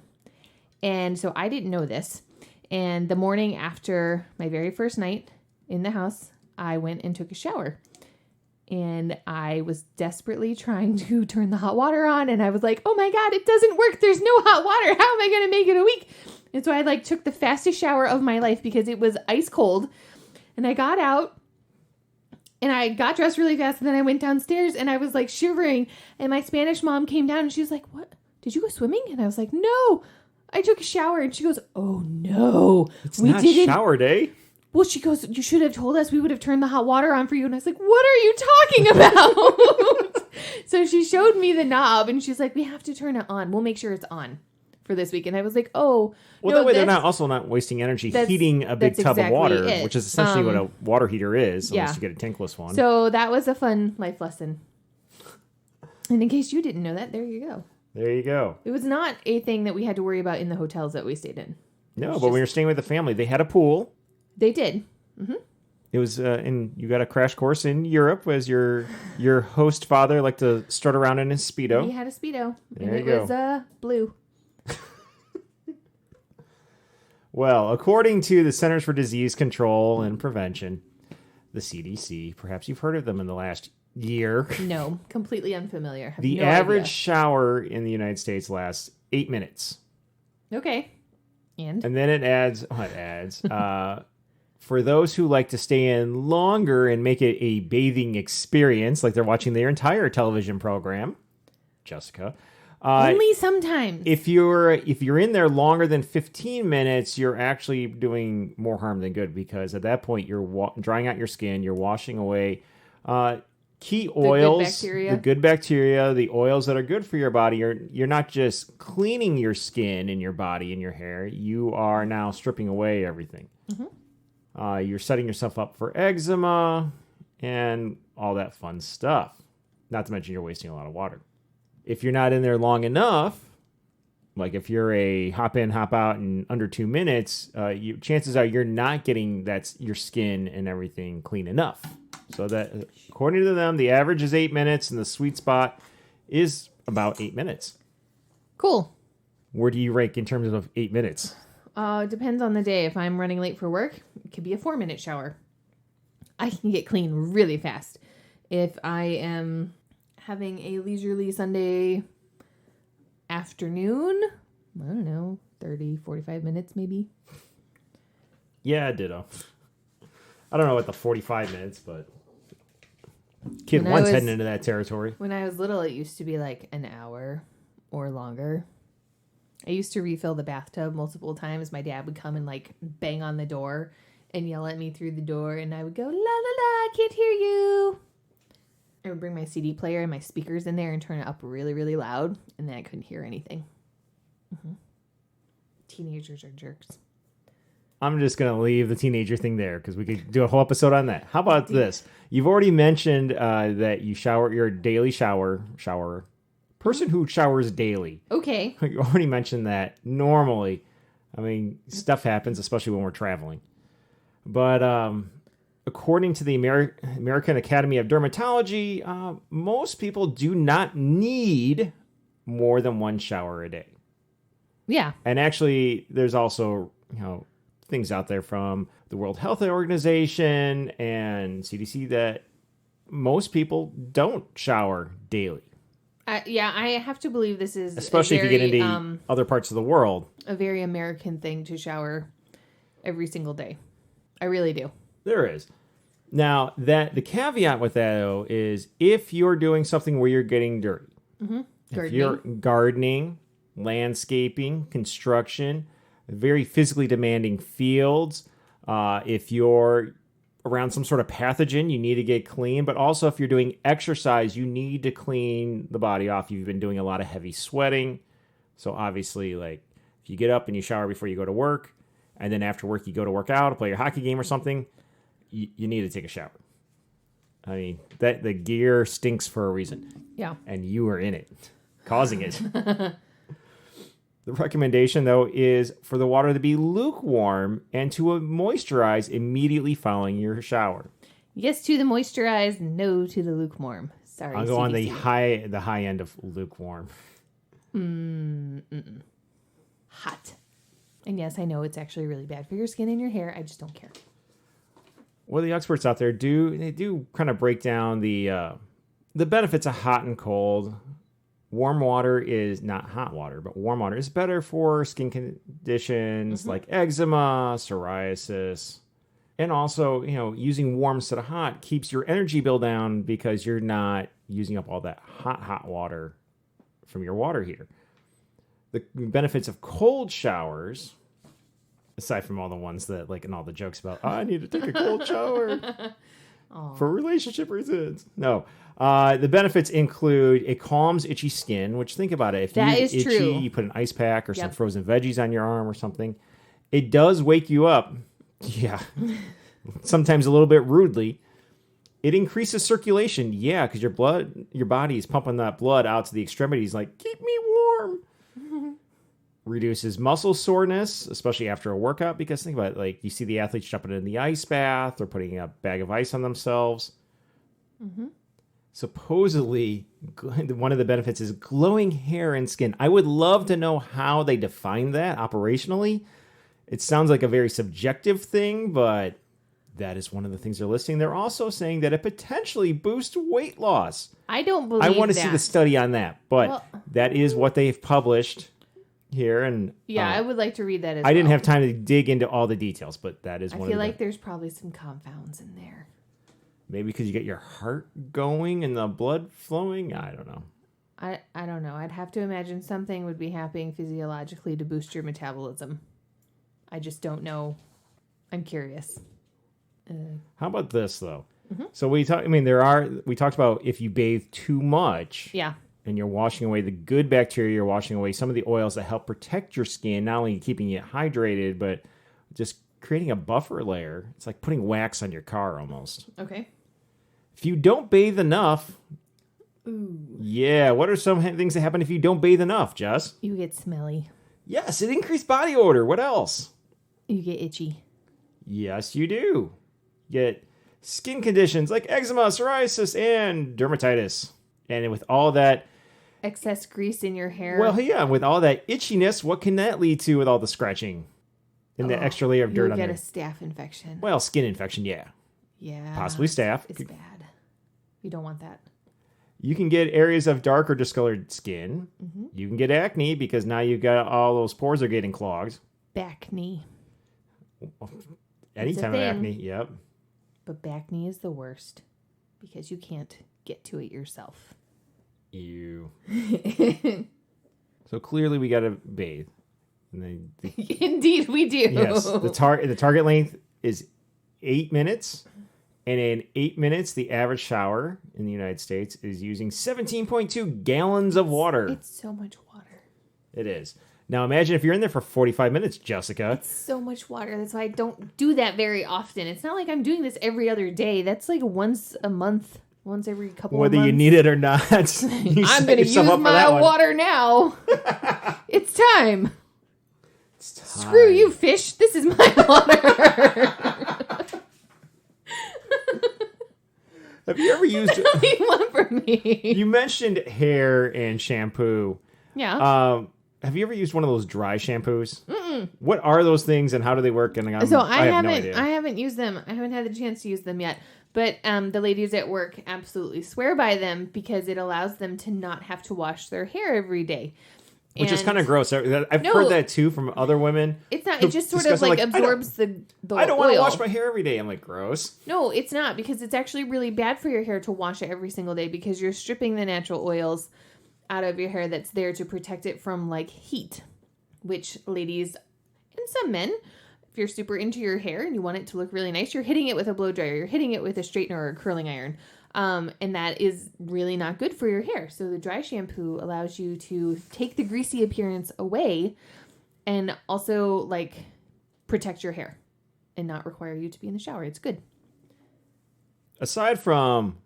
And so I didn't know this. And the morning after my very first night in the house, I went and took a shower. And I was desperately trying to turn the hot water on. And I was like, oh my God, it doesn't work. There's no hot water. How am I going to make it a week? And so I like took the fastest shower of my life because it was ice cold. And I got out and I got dressed really fast. And then I went downstairs and I was like shivering. And my Spanish mom came down and she was like, "What? Did you go swimming?" And I was like, "No, I took a shower." And she goes, "Oh no, it's not shower day." Well, she goes, "You should have told us. We would have turned the hot water on for you." And I was like, "What are you talking about?" So she showed me the knob and she's like, "We have to turn it on. We'll make sure it's on for this week." And I was like, "Oh, well, no, that way they're not wasting energy heating a big tub of water, which is essentially what a water heater is, unless you get a tankless one." So that was a fun life lesson. And in case you didn't know that, there you go. There you go. It was not a thing that we had to worry about in the hotels that we stayed in. No, but when you're staying with the family, they had a pool. They did. Mm-hmm. It was, and you got a crash course in Europe as your host father liked to strut around in his Speedo. He had a Speedo. There and you it go. was blue. Well, according to the Centers for Disease Control and Prevention, the CDC, perhaps you've heard of them in the last year. No, completely unfamiliar. Have The no average idea. shower in the United States lasts 8 minutes. Okay. And then it adds, for those who like to stay in longer and make it a bathing experience, like they're watching their entire television program, Jessica. Only sometimes. If you're in there longer than 15 minutes, you're actually doing more harm than good, because at that point you're drying out your skin, you're washing away key oils, the good bacteria, the oils that are good for your body. You're not just cleaning your skin and your body and your hair. You are now stripping away everything. Mm-hmm. You're setting yourself up for eczema and all that fun stuff. Not to mention you're wasting a lot of water. If you're not in there long enough, like if you're a hop in, hop out in under 2 minutes, chances are you're not getting your skin and everything clean enough. So that, according to them, the average is 8 minutes and the sweet spot is about 8 minutes. Cool. Where do you rank in terms of 8 minutes? Depends on the day. If I'm running late for work, it could be a 4-minute shower. I can get clean really fast. If I am having a leisurely Sunday afternoon, I don't know, 30, 45 minutes maybe. Yeah, ditto. I don't know what the 45 minutes, but kid one's heading into that territory. When I was little, it used to be like an hour or longer. I used to refill the bathtub multiple times. My dad would come and like bang on the door and yell at me through the door, and I would go, "La la la, I can't hear you." I would bring my CD player and my speakers in there and turn it up really, really loud, and then I couldn't hear anything. Mm-hmm. Teenagers are jerks. I'm just going to leave the teenager thing there because we could do a whole episode on that. How about this? You've already mentioned that you you're a daily showerer. Person who showers daily. Okay. You already mentioned that. Normally, I mean, stuff happens, especially when we're traveling. But according to the American Academy of Dermatology, most people do not need more than one shower a day. Yeah. And actually, there's also, things out there from the World Health Organization and CDC that most people don't shower daily. I have to believe this is especially if you get into other parts of the world. A very American thing to shower every single day. I really do. There is. Now, the caveat with that, though, is if you're doing something where you're getting dirty. Mm-hmm. If you're gardening, landscaping, construction, very physically demanding fields, if you're around some sort of pathogen, you need to get clean. But also if you're doing exercise, you need to clean the body off. You've been doing a lot of heavy sweating. So obviously, like, if you get up and you shower before you go to work, and then after work you go to work out or play your hockey game or something, you need to take a shower. I mean, the gear stinks for a reason. Yeah. And you are in it, causing it. The recommendation, though, is for the water to be lukewarm and to moisturize immediately following your shower. Yes to the moisturized, no to the lukewarm. Sorry, I'll go CDC. on the high end of lukewarm. Hot. And yes, I know it's actually really bad for your skin and your hair. I just don't care. Well, the experts out there do kind of break down the benefits of hot and cold. warm water is not hot water, but warm water is better for skin conditions like eczema, psoriasis. And also, using warm instead of hot keeps your energy bill down because you're not using up all that hot water from your water heater. The benefits of cold showers, aside from all the ones that, like, and all the jokes about, I need to take a cold shower for relationship reasons. No. The benefits include it calms itchy skin, which, think about it. If that you is itchy, true. you put an ice pack or some frozen veggies on your arm or something. It does wake you up. Yeah. Sometimes a little bit rudely. It increases circulation. Yeah, because your body is pumping that blood out to the extremities like, keep me warm. Reduces muscle soreness, especially after a workout, because think about it, like you see the athletes jumping in the ice bath or putting a bag of ice on themselves. Supposedly, one of the benefits is glowing hair and skin. I would love to know how they define that operationally. It sounds like a very subjective thing, but that is one of the things they're listing. They're also saying that it potentially boosts weight loss. I don't believe I want to that. see the study on that, but that is what they've published here. And I would like to read that as well. I didn't have time to dig into all the details, but that is one of the... I feel like there's probably some compounds in there. Maybe because you get your heart going and the blood flowing. I don't know. I don't know. I'd have to imagine something would be happening physiologically to boost your metabolism. I just don't know. I'm curious. How about this though? So we talked about if you bathe too much. Yeah. And you're washing away the good bacteria, you're washing away some of the oils that help protect your skin, not only keeping it hydrated, but just creating a buffer layer. It's like putting wax on your car almost. Okay. If you don't bathe enough, ooh. Yeah, what are some things that happen if you don't bathe enough, Jess? You get smelly. Yes, it increased body odor. What else? You get itchy. Yes, you do. You get skin conditions like eczema, psoriasis, and dermatitis. And with all that... excess grease in your hair. Well, yeah, with all that itchiness, what can that lead to with all the scratching? And the extra layer of dirt on there? You'll get a staph infection. Well, skin infection, yeah. Yeah. Possibly staph. It's bad. You don't want that. You can get areas of dark or discolored skin. You can get acne because now you've got all those pores are getting clogged. Back knee. Any time of acne, yep. But back knee is the worst because you can't get to it yourself. Ew. So clearly we got to bathe. And Indeed we do. Yes. The target length is 8 minutes. And in 8 minutes, the average shower in the United States is using 17.2 gallons of water. It's so much water. It is. Now imagine if you're in there for 45 minutes, Jessica. It's so much water. That's why I don't do that very often. It's not like I'm doing this every other day. That's like once a month, once every couple of months. Whether you need it or not. I'm going to use my water now. It's time. It's time. Screw you, fish. This is my water. Have you ever used... What do you want from me? You mentioned hair and shampoo. Yeah. Have you ever used one of those dry shampoos? Mm-mm. What are those things and how do they work? And I have no idea. I haven't used them. I haven't had the chance to use them yet. But the ladies at work absolutely swear by them because it allows them to not have to wash their hair every day. Which is kind of gross. I've heard that too from other women. It's not. It just sort of like absorbs the I don't oil. want to wash my hair every day. I'm like, gross. No, it's not because it's actually really bad for your hair to wash it every single day because you're stripping the natural oils out of your hair that's there to protect it from like heat, which ladies and some men, if you're super into your hair and you want it to look really nice, you're hitting it with a blow dryer, you're hitting it with a straightener or a curling iron. And that is really not good for your hair. So the dry shampoo allows you to take the greasy appearance away and also like protect your hair and not require you to be in the shower. It's good. Aside from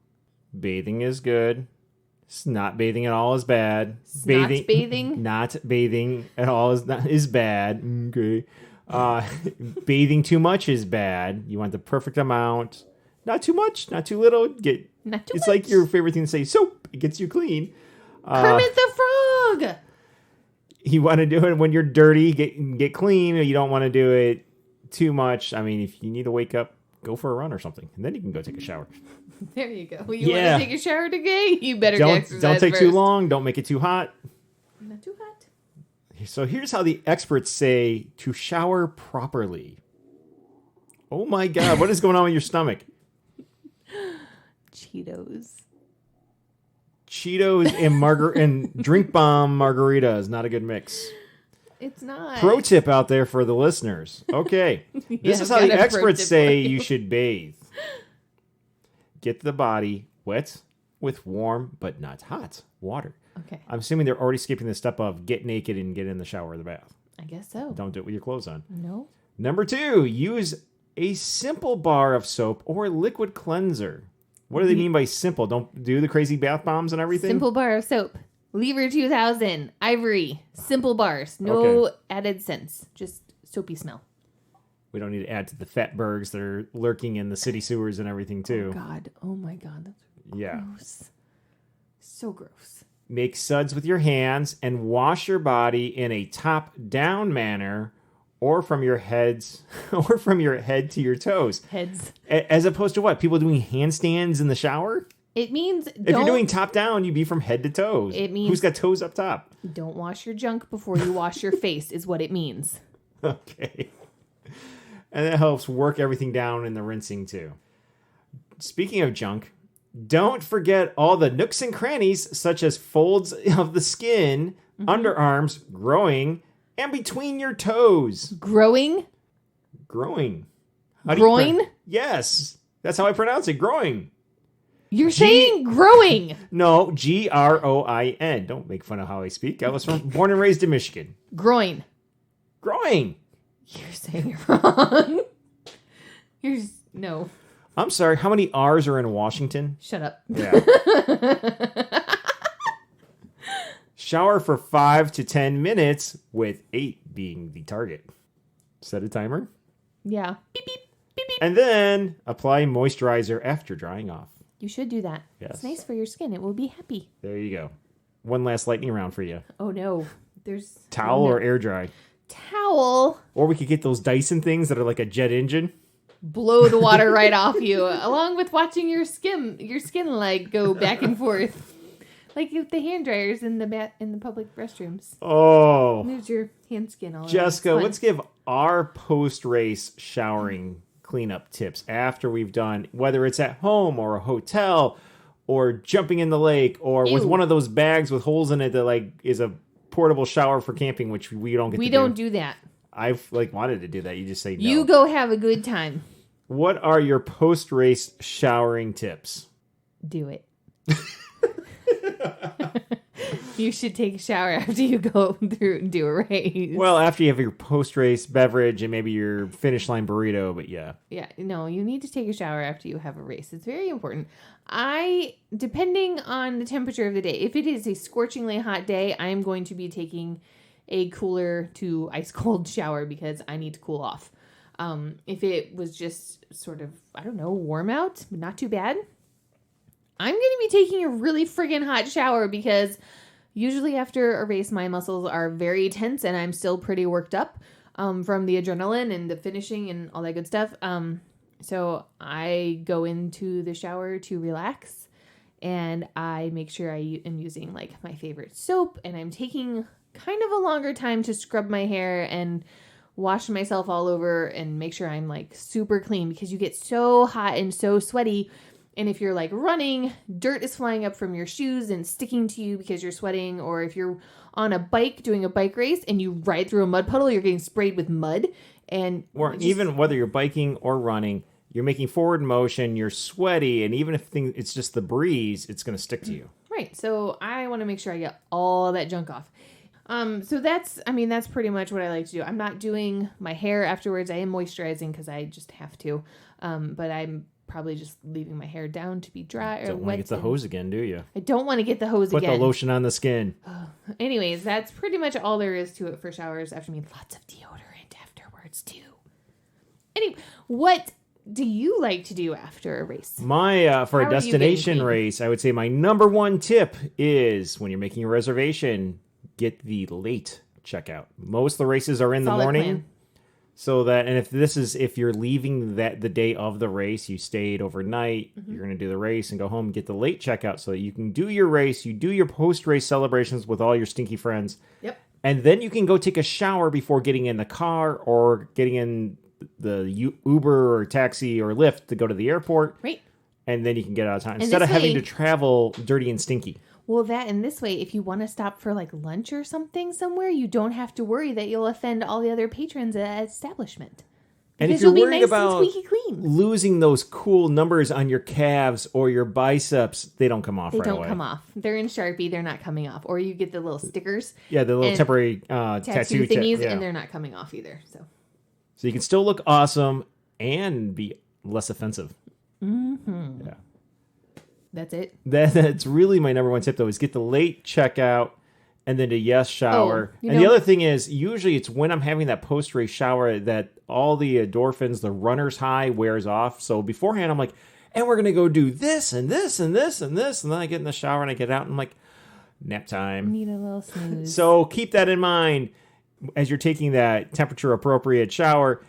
bathing is good. Not bathing at all is bad. Not bathing? Not bathing at all is bad. Okay. Bathing too much is bad. You want the perfect amount. Not too much, not too little. It's like your favorite thing to say, soap. It gets you clean. Kermit the Frog! You want to do it when you're dirty, get clean. Or you don't want to do it too much. I mean, if you need to wake up go for a run or something, and then you can go take a shower. There you go. You want to take a shower today? You better get exercise Don't take first. too long. Don't make it too hot. Not too hot. So here's how the experts say to shower properly. Oh my God, what is going on with your stomach? Cheetos and drink bomb margarita is not a good mix. It's not. Pro tip out there for the listeners. Okay. This is how the experts say you should bathe. Get the body wet with warm but not hot water. Okay. I'm assuming they're already skipping the step of get naked and get in the shower or the bath. I guess so. Don't do it with your clothes on. No. Number 2, use a simple bar of soap or liquid cleanser. What do they mean by simple? Don't do the crazy bath bombs and everything? Simple bar of soap. Lever 2000. Ivory. Simple bars. No added scents. Just soapy smell. We don't need to add to the fatbergs that are lurking in the city sewers and everything too. Oh, God. Oh, my God. That's gross. So gross. Make suds with your hands and wash your body in a top-down manner or from your head to your toes. Heads. As opposed to what? People doing handstands in the shower? It means if you're doing top down, you'd be from head to toes. It means who's got toes up top? Don't wash your junk before you wash your face is what it means. Okay. And that helps work everything down in the rinsing too. Speaking of junk, don't forget all the nooks and crannies such as folds of the skin, underarms, growing, and between your toes. Growing? Growing. Groin? Yes. That's how I pronounce it. Growing. You're saying growing. No, Groin. Don't make fun of how I speak. I was born and raised in Michigan. Groin. Growing. You're saying it wrong. No. I'm sorry. How many R's are in Washington? Shut up. Yeah. Shower for 5 to 10 minutes, with 8 being the target. Set a timer. Yeah. Beep, beep, beep, beep. And then apply moisturizer after drying off. You should do that. Yes. It's nice for your skin. It will be happy. There you go. One last lightning round for you. Oh, no. There's... Towel or air dry? Towel. Or we could get those Dyson things that are like a jet engine. Blow the water right off you, along with watching your skin like go back and forth. Like the hand dryers in the public restrooms. Oh. There's your hand skin all Jessica, let's give our post-race showering cleanup tips after we've done, whether it's at home or a hotel or jumping in the lake or with one of those bags with holes in it that like is a portable shower for camping, which we don't get to do. We don't do that. I've wanted to do that. You just say no. You go have a good time. What are your post-race showering tips? Do it. You should take a shower after you go through and do a race. Well, after you have your post-race beverage and maybe your finish line burrito, but yeah. Yeah, no, you need to take a shower after you have a race. It's very important. Depending on the temperature of the day, if it is a scorchingly hot day, I am going to be taking a cooler to ice cold shower because I need to cool off. If it was just sort of, warm out, but not too bad, I'm going to be taking a really friggin' hot shower because usually after a race, my muscles are very tense and I'm still pretty worked up from the adrenaline and the finishing and all that good stuff. So I go into the shower to relax and I make sure I am using like my favorite soap and I'm taking kind of a longer time to scrub my hair and wash myself all over and make sure I'm like super clean because you get so hot and so sweaty. And if you're like running, dirt is flying up from your shoes and sticking to you because you're sweating. Or if you're on a bike doing a bike race and you ride through a mud puddle, you're getting sprayed with mud. Or even whether you're biking or running, you're making forward motion, you're sweaty, and even if it's just the breeze, it's going to stick to you. Right. So I want to make sure I get all that junk off. So that's pretty much what I like to do. I'm not doing my hair afterwards. I am moisturizing because I just have to. But I'm probably just leaving my hair down to be dry or Don't want to get the hose again, do you? I don't want to get the hose again. Put the lotion on the skin. Anyways, that's pretty much all there is to it for showers. Lots of deodorant afterwards too. Anyway, what do you like to do after a race? For a destination race, I would say my number one tip is when you're making a reservation, get the late checkout. Most of the races are in the morning. Plan. So that, and if you're leaving the day of the race, you stayed overnight, you're going to do the race and go home and get the late checkout so that you can do your race, you do your post-race celebrations with all your stinky friends. Yep. And then you can go take a shower before getting in the car or getting in the Uber or taxi or Lyft to go to the airport. Right. And then you can get out of time. Instead of having to travel dirty and stinky. Well, that and this way, if you want to stop for like lunch or something somewhere, you don't have to worry that you'll offend all the other patrons at that establishment. And if you're worried about losing those cool numbers on your calves or your biceps, they don't come off right away. They don't come off. They're in Sharpie. They're not coming off. Or you get the little stickers. Yeah, the little temporary tattoo thingies, and they're not coming off either. So you can still look awesome and be less offensive. Mm-hmm. Yeah. That's it. That's really my number one tip, though, is get the late checkout and then the shower. And the other thing is, usually it's when I'm having that post-race shower that all the endorphins, the runner's high, wears off. So beforehand, I'm like, and we're going to go do this and this and this and this. And then I get in the shower and I get out and I'm like, nap time. Need a little snooze. So keep that in mind as you're taking that temperature-appropriate shower.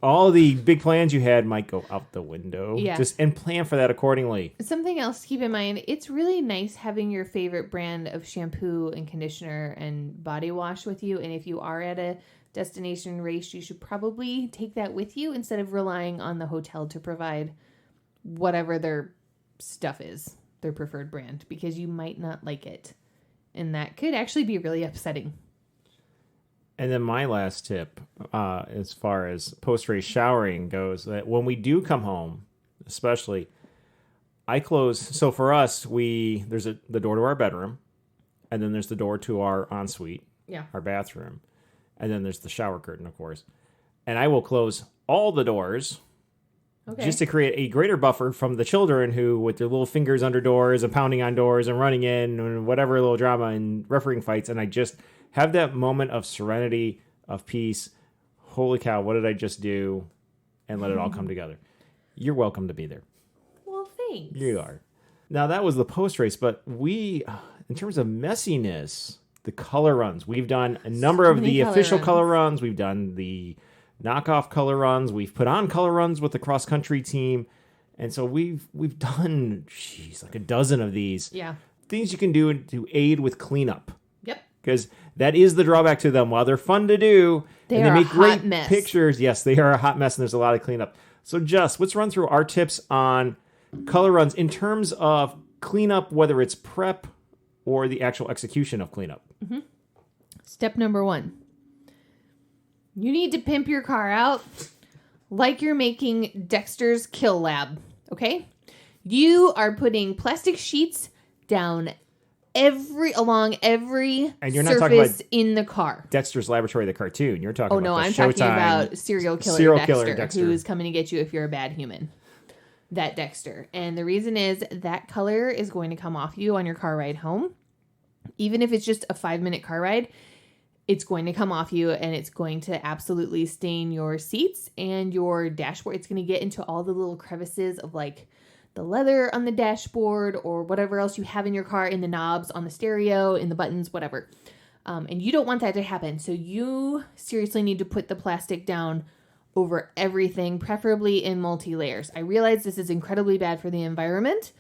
All the big plans you had might go out the window. Yeah. And plan for that accordingly. Something else to keep in mind, it's really nice having your favorite brand of shampoo and conditioner and body wash with you. And if you are at a destination race, you should probably take that with you instead of relying on the hotel to provide whatever their stuff is, their preferred brand, because you might not like it. And that could actually be really upsetting. And then my last tip, as far as post-race showering goes, that when we do come home, especially, I close. So for us, there's the door to our bedroom, and then there's the door to our ensuite, our bathroom, and then there's the shower curtain, of course. And I will close all the doors just to create a greater buffer from the children who, with their little fingers under doors and pounding on doors and running in and whatever little drama and refereeing fights, and I just have that moment of serenity, of peace. Holy cow, what did I just do? And let it all come together. You're welcome to be there. Well, thanks. You are. Now, that was the post-race, but in terms of messiness, the color runs. We've done a number of the official color runs. We've done the knockoff color runs. We've put on color runs with the cross-country team. And so we've done, like a dozen of these. Yeah. Things you can do to aid with cleanup. Yep. Because that is the drawback to them. While they're fun to do, they make a great hot mess. Pictures. Yes, they are a hot mess, and there's a lot of cleanup. So, Jess, let's run through our tips on color runs in terms of cleanup, whether it's prep or the actual execution of cleanup. Mm-hmm. Step number 1. You need to pimp your car out like you're making Dexter's Kill Lab, okay? You are putting plastic sheets down along every surface in the car. Dexter's Laboratory, the cartoon. You're talking about I'm talking about serial killer Dexter, who's coming to get you if you're a bad human. That Dexter. And the reason is that color is going to come off you on your car ride home. Even if it's just a 5-minute car ride, it's going to come off you and it's going to absolutely stain your seats and your dashboard. It's going to get into all the little crevices of like the leather on the dashboard or whatever else you have in your car, in the knobs, on the stereo, in the buttons, whatever. And you don't want that to happen. So you seriously need to put the plastic down over everything, preferably in multi-layers. I realize this is incredibly bad for the environment,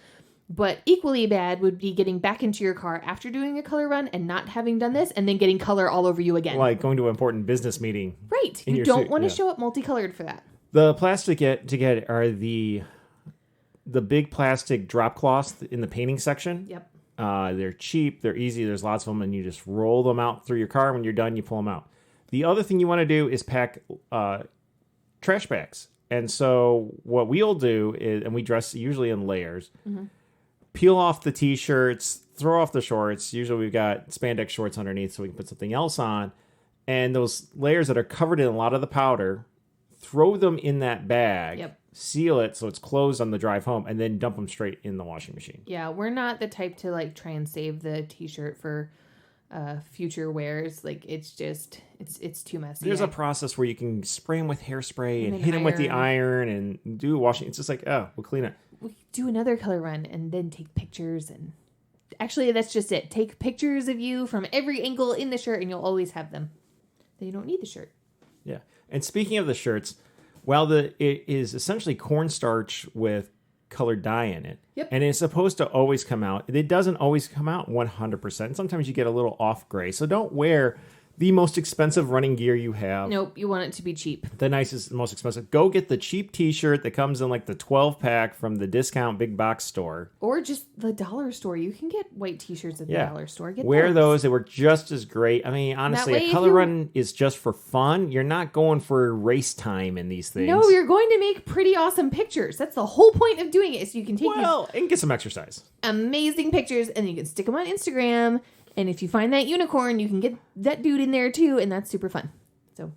but equally bad would be getting back into your car after doing a color run and not having done this and then getting color all over you again. Like going to an important business meeting. Right. You don't want to show up multicolored for that. The plastic to get are the big plastic drop cloths in the painting section. Yep. They're cheap. They're easy. There's lots of them, and you just roll them out through your car. When you're done, you pull them out. The other thing you want to do is pack trash bags. And so what we'll do is, and we dress usually in layers, peel off the T-shirts, throw off the shorts. Usually we've got spandex shorts underneath so we can put something else on. And those layers that are covered in a lot of the powder, throw them in that bag. Yep. Seal it so it's closed on the drive home, and then dump them straight in the washing machine. Yeah, we're not the type to like try and save the T-shirt for future wears. Like it's just it's too messy. There's a process where you can spray them with hairspray and hit them with the iron and do washing. It's just like, oh, we'll clean it. We do another color run and then take pictures, and actually that's just it. Take pictures of you from every angle in the shirt, and you'll always have them. Then you don't need the shirt. Yeah. And speaking of the shirts, it is essentially cornstarch with colored dye in it. Yep. And it's supposed to always come out. It doesn't always come out 100%. Sometimes you get a little off gray. So don't wear the most expensive running gear you have. Nope, you want it to be cheap. The nicest, most expensive. Go get the cheap t-shirt that comes in like the 12-pack from the discount big box store. Or just the dollar store. You can get white t-shirts at the dollar store. Wear those. They work just as great. I mean, honestly, a color run is just for fun. You're not going for race time in these things. No, you're going to make pretty awesome pictures. That's the whole point of doing it. So you can take and get some exercise. Amazing pictures, and you can stick them on Instagram. And if you find that unicorn, you can get that dude in there too, and that's super fun. So,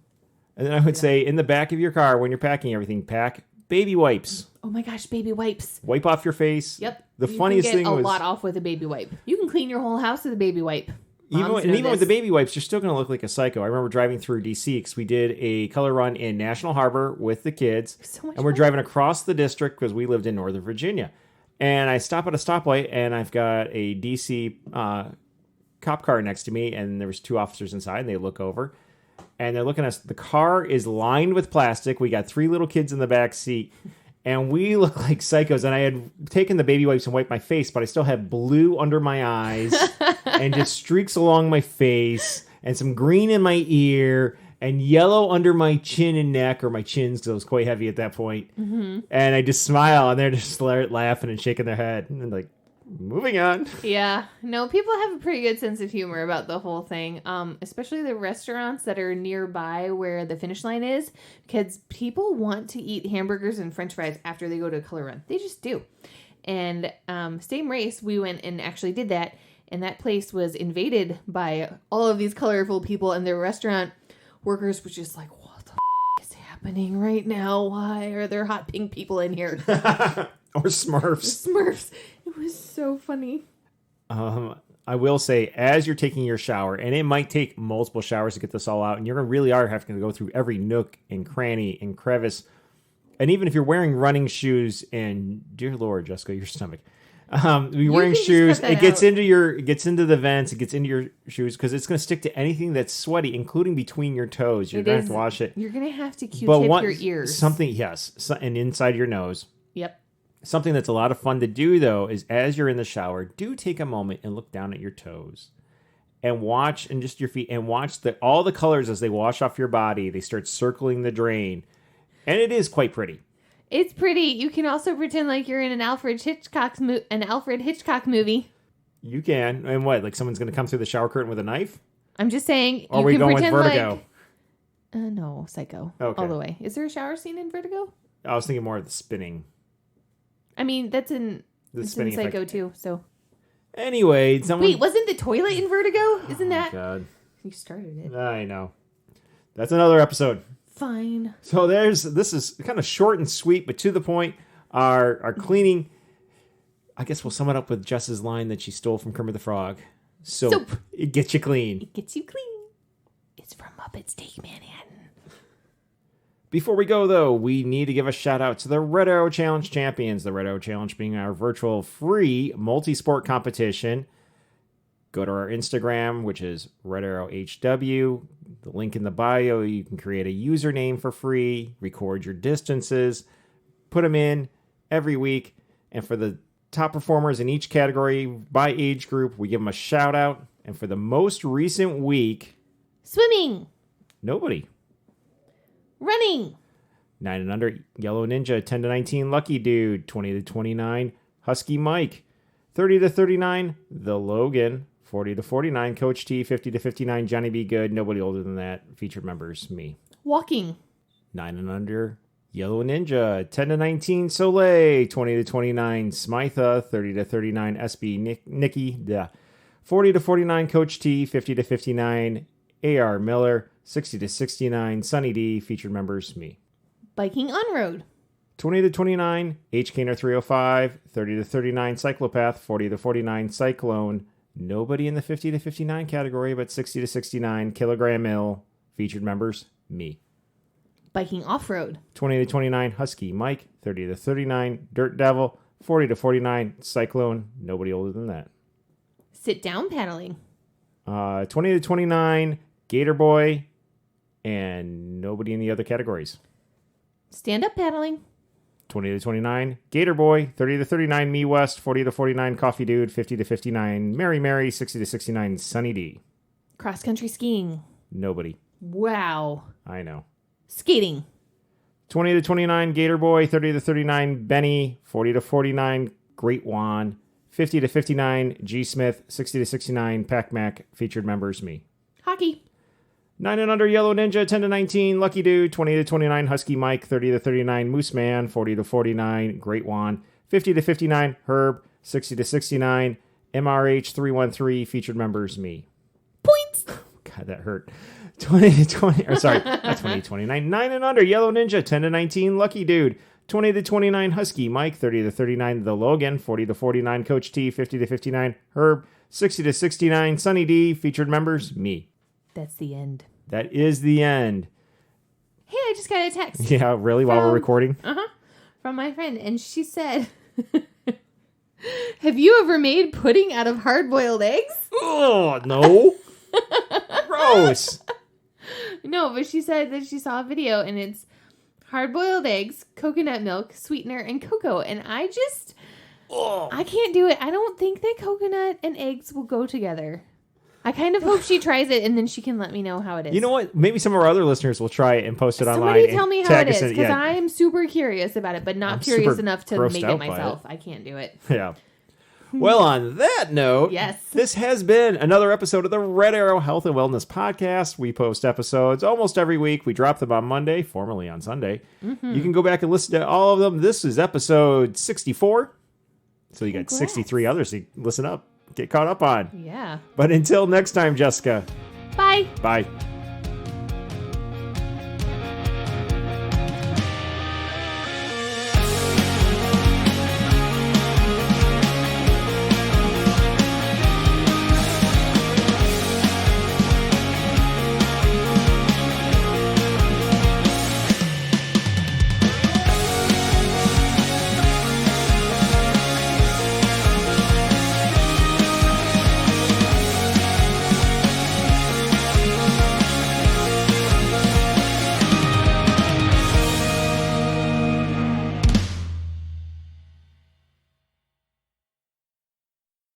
and then I would say in the back of your car when you're packing everything, pack baby wipes. Oh my gosh, baby wipes! Wipe off your face. Yep. The funniest thing was a lot off with a baby wipe. You can clean your whole house with a baby wipe. Even with the baby wipes, you're still going to look like a psycho. I remember driving through DC because we did a color run in National Harbor with the kids, and we're driving across the district because we lived in Northern Virginia. And I stop at a stoplight, and I've got a DC cop car next to me, and there was 2 officers inside, and they look over and they're looking at us. The car is lined with plastic. We got 3 little kids in the back seat, and we look like psychos. And I had taken the baby wipes and wiped my face, but I still had blue under my eyes and just streaks along my face and some green in my ear and yellow under my chin and neck, or my chins, because I was quite heavy at that point. Mm-hmm. And I just smile, and they're just laughing and shaking their head and like, moving on. Yeah. No, people have a pretty good sense of humor about the whole thing, especially the restaurants that are nearby where the finish line is, because people want to eat hamburgers and french fries after they go to a color run. They just do. And same race, we went and actually did that, and that place was invaded by all of these colorful people, and their restaurant workers were just like, what the is happening right now? Why are there hot pink people in here? Or Smurfs. Smurfs. It was so funny. I will say, as you're taking your shower, and it might take multiple showers to get this all out, and you're really are having to go through every nook and cranny and crevice. And even if you're wearing running shoes, and dear Lord, Jessica, your stomach. You're wearing shoes, it gets into the vents, it gets into your shoes, because it's going to stick to anything that's sweaty, including between your toes. You're going to have to wash it. You're going to have to Q-tip your ears. And inside your nose. Yep. Something that's a lot of fun to do, though, is as you're in the shower, do take a moment and look down at your toes and watch, and just your feet, and watch all the colors as they wash off your body. They start circling the drain, and it is quite pretty. It's pretty. You can also pretend like you're in an Alfred Hitchcock movie. You can. And what? Like someone's going to come through the shower curtain with a knife? I'm just saying. Or are we going with Vertigo? No, Psycho. Okay. All the way. Is there a shower scene in Vertigo? I was thinking more of the spinning. I mean, that's in Psycho too, so. Anyway, Wait, wasn't the toilet in Vertigo? Isn't that? God. You started it. I know. That's another episode. Fine. So this is kind of short and sweet, but to the point. Our cleaning, I guess we'll sum it up with Jess's line that she stole from Kermit the Frog. Soap. It gets you clean. It gets you clean. It's from Muppets Take Manhattan. Before we go, though, we need to give a shout out to the Red Arrow Challenge champions. The Red Arrow Challenge being our virtual free multi-sport competition. Go to our Instagram, which is Red Arrow HW. The link in the bio, you can create a username for free, record your distances, put them in every week. And for the top performers in each category by age group, we give them a shout out. And for the most recent week... Swimming. Nobody. Running. 9 and under, Yellow Ninja. 10 to 19, Lucky Dude. 20 to 29, Husky Mike. 30 to 39, The Logan. 40 to 49, Coach T. 50 to 59, Johnny B. Good. Nobody older than that. Featured members, me. Walking. 9 and under, Yellow Ninja. 10 to 19, Soleil. 20 to 29, Smitha. 30 to 39, SB Nikki. 40 to 49, Coach T. 50 to 59, AR Miller. 60 to 69, Sunny D. Featured members, me. Biking on road. 20 to 29, H. Kaner 305. 30 to 39, Cyclopath. 40 to 49, Cyclone. Nobody in the 50 to 59 category, but 60 to 69, Kilogram Mill. Featured members, me. Biking off-road. 20 to 29, Husky Mike. 30 to 39, Dirt Devil. 40 to 49, Cyclone. Nobody older than that. Sit down paddling. 20 to 29, Gator Boy. And nobody in the other categories. Stand up paddling. 20 to 29, Gator Boy. 30 to 39, Me West. 40 to 49, Coffee Dude. 50 to 59, Mary Mary. 60 to 69, Sunny D. Cross country skiing. Nobody. Wow. I know. Skating. 20 to 29, Gator Boy. 30 to 39, Benny. 40 to 49, Great Juan. 50 to 59, G Smith. 60 to 69, Pac Mac. Featured members, me. Hockey. 9 and under, Yellow Ninja. 10 to 19, Lucky Dude. 20 to 29, Husky Mike. 30 to 39, Moose Man. 40 to 49, Great Juan. 50 to 59, Herb. 60 to 69, MRH 313. Featured members, me. Points. God, that hurt. 20 to 20, or sorry, not 20 to 29. 9 and under, Yellow Ninja. 10 to 19, Lucky Dude. 20 to 29, Husky Mike. 30 to 39, The Logan. 40 to 49, Coach T. 50 to 59, Herb. 60 to 69, Sunny D. Featured members, me. That's the end. That is the end. Hey, I just got a text. Yeah, really? While we're recording? From my friend. And she said, have you ever made pudding out of hard-boiled eggs? Oh, no. Gross. No, but she said that she saw a video and it's hard-boiled eggs, coconut milk, sweetener, and cocoa. And I can't do it. I don't think that coconut and eggs will go together. I kind of hope she tries it and then she can let me know how it is. You know what? Maybe some of our other listeners will try it and post it online. Somebody tell me how it is, because yeah. I am super curious about it, but not curious enough to make it myself. I can't do it. Yeah. Well, on that note, yes, this has been another episode of the Red Arrow Health and Wellness Podcast. We post episodes almost every week. We drop them on Monday, formerly on Sunday. Mm-hmm. You can go back and listen to all of them. This is episode 64. So you got 63 others to listen up, get caught up on. Yeah. But until next time, Jessica. Bye. Bye.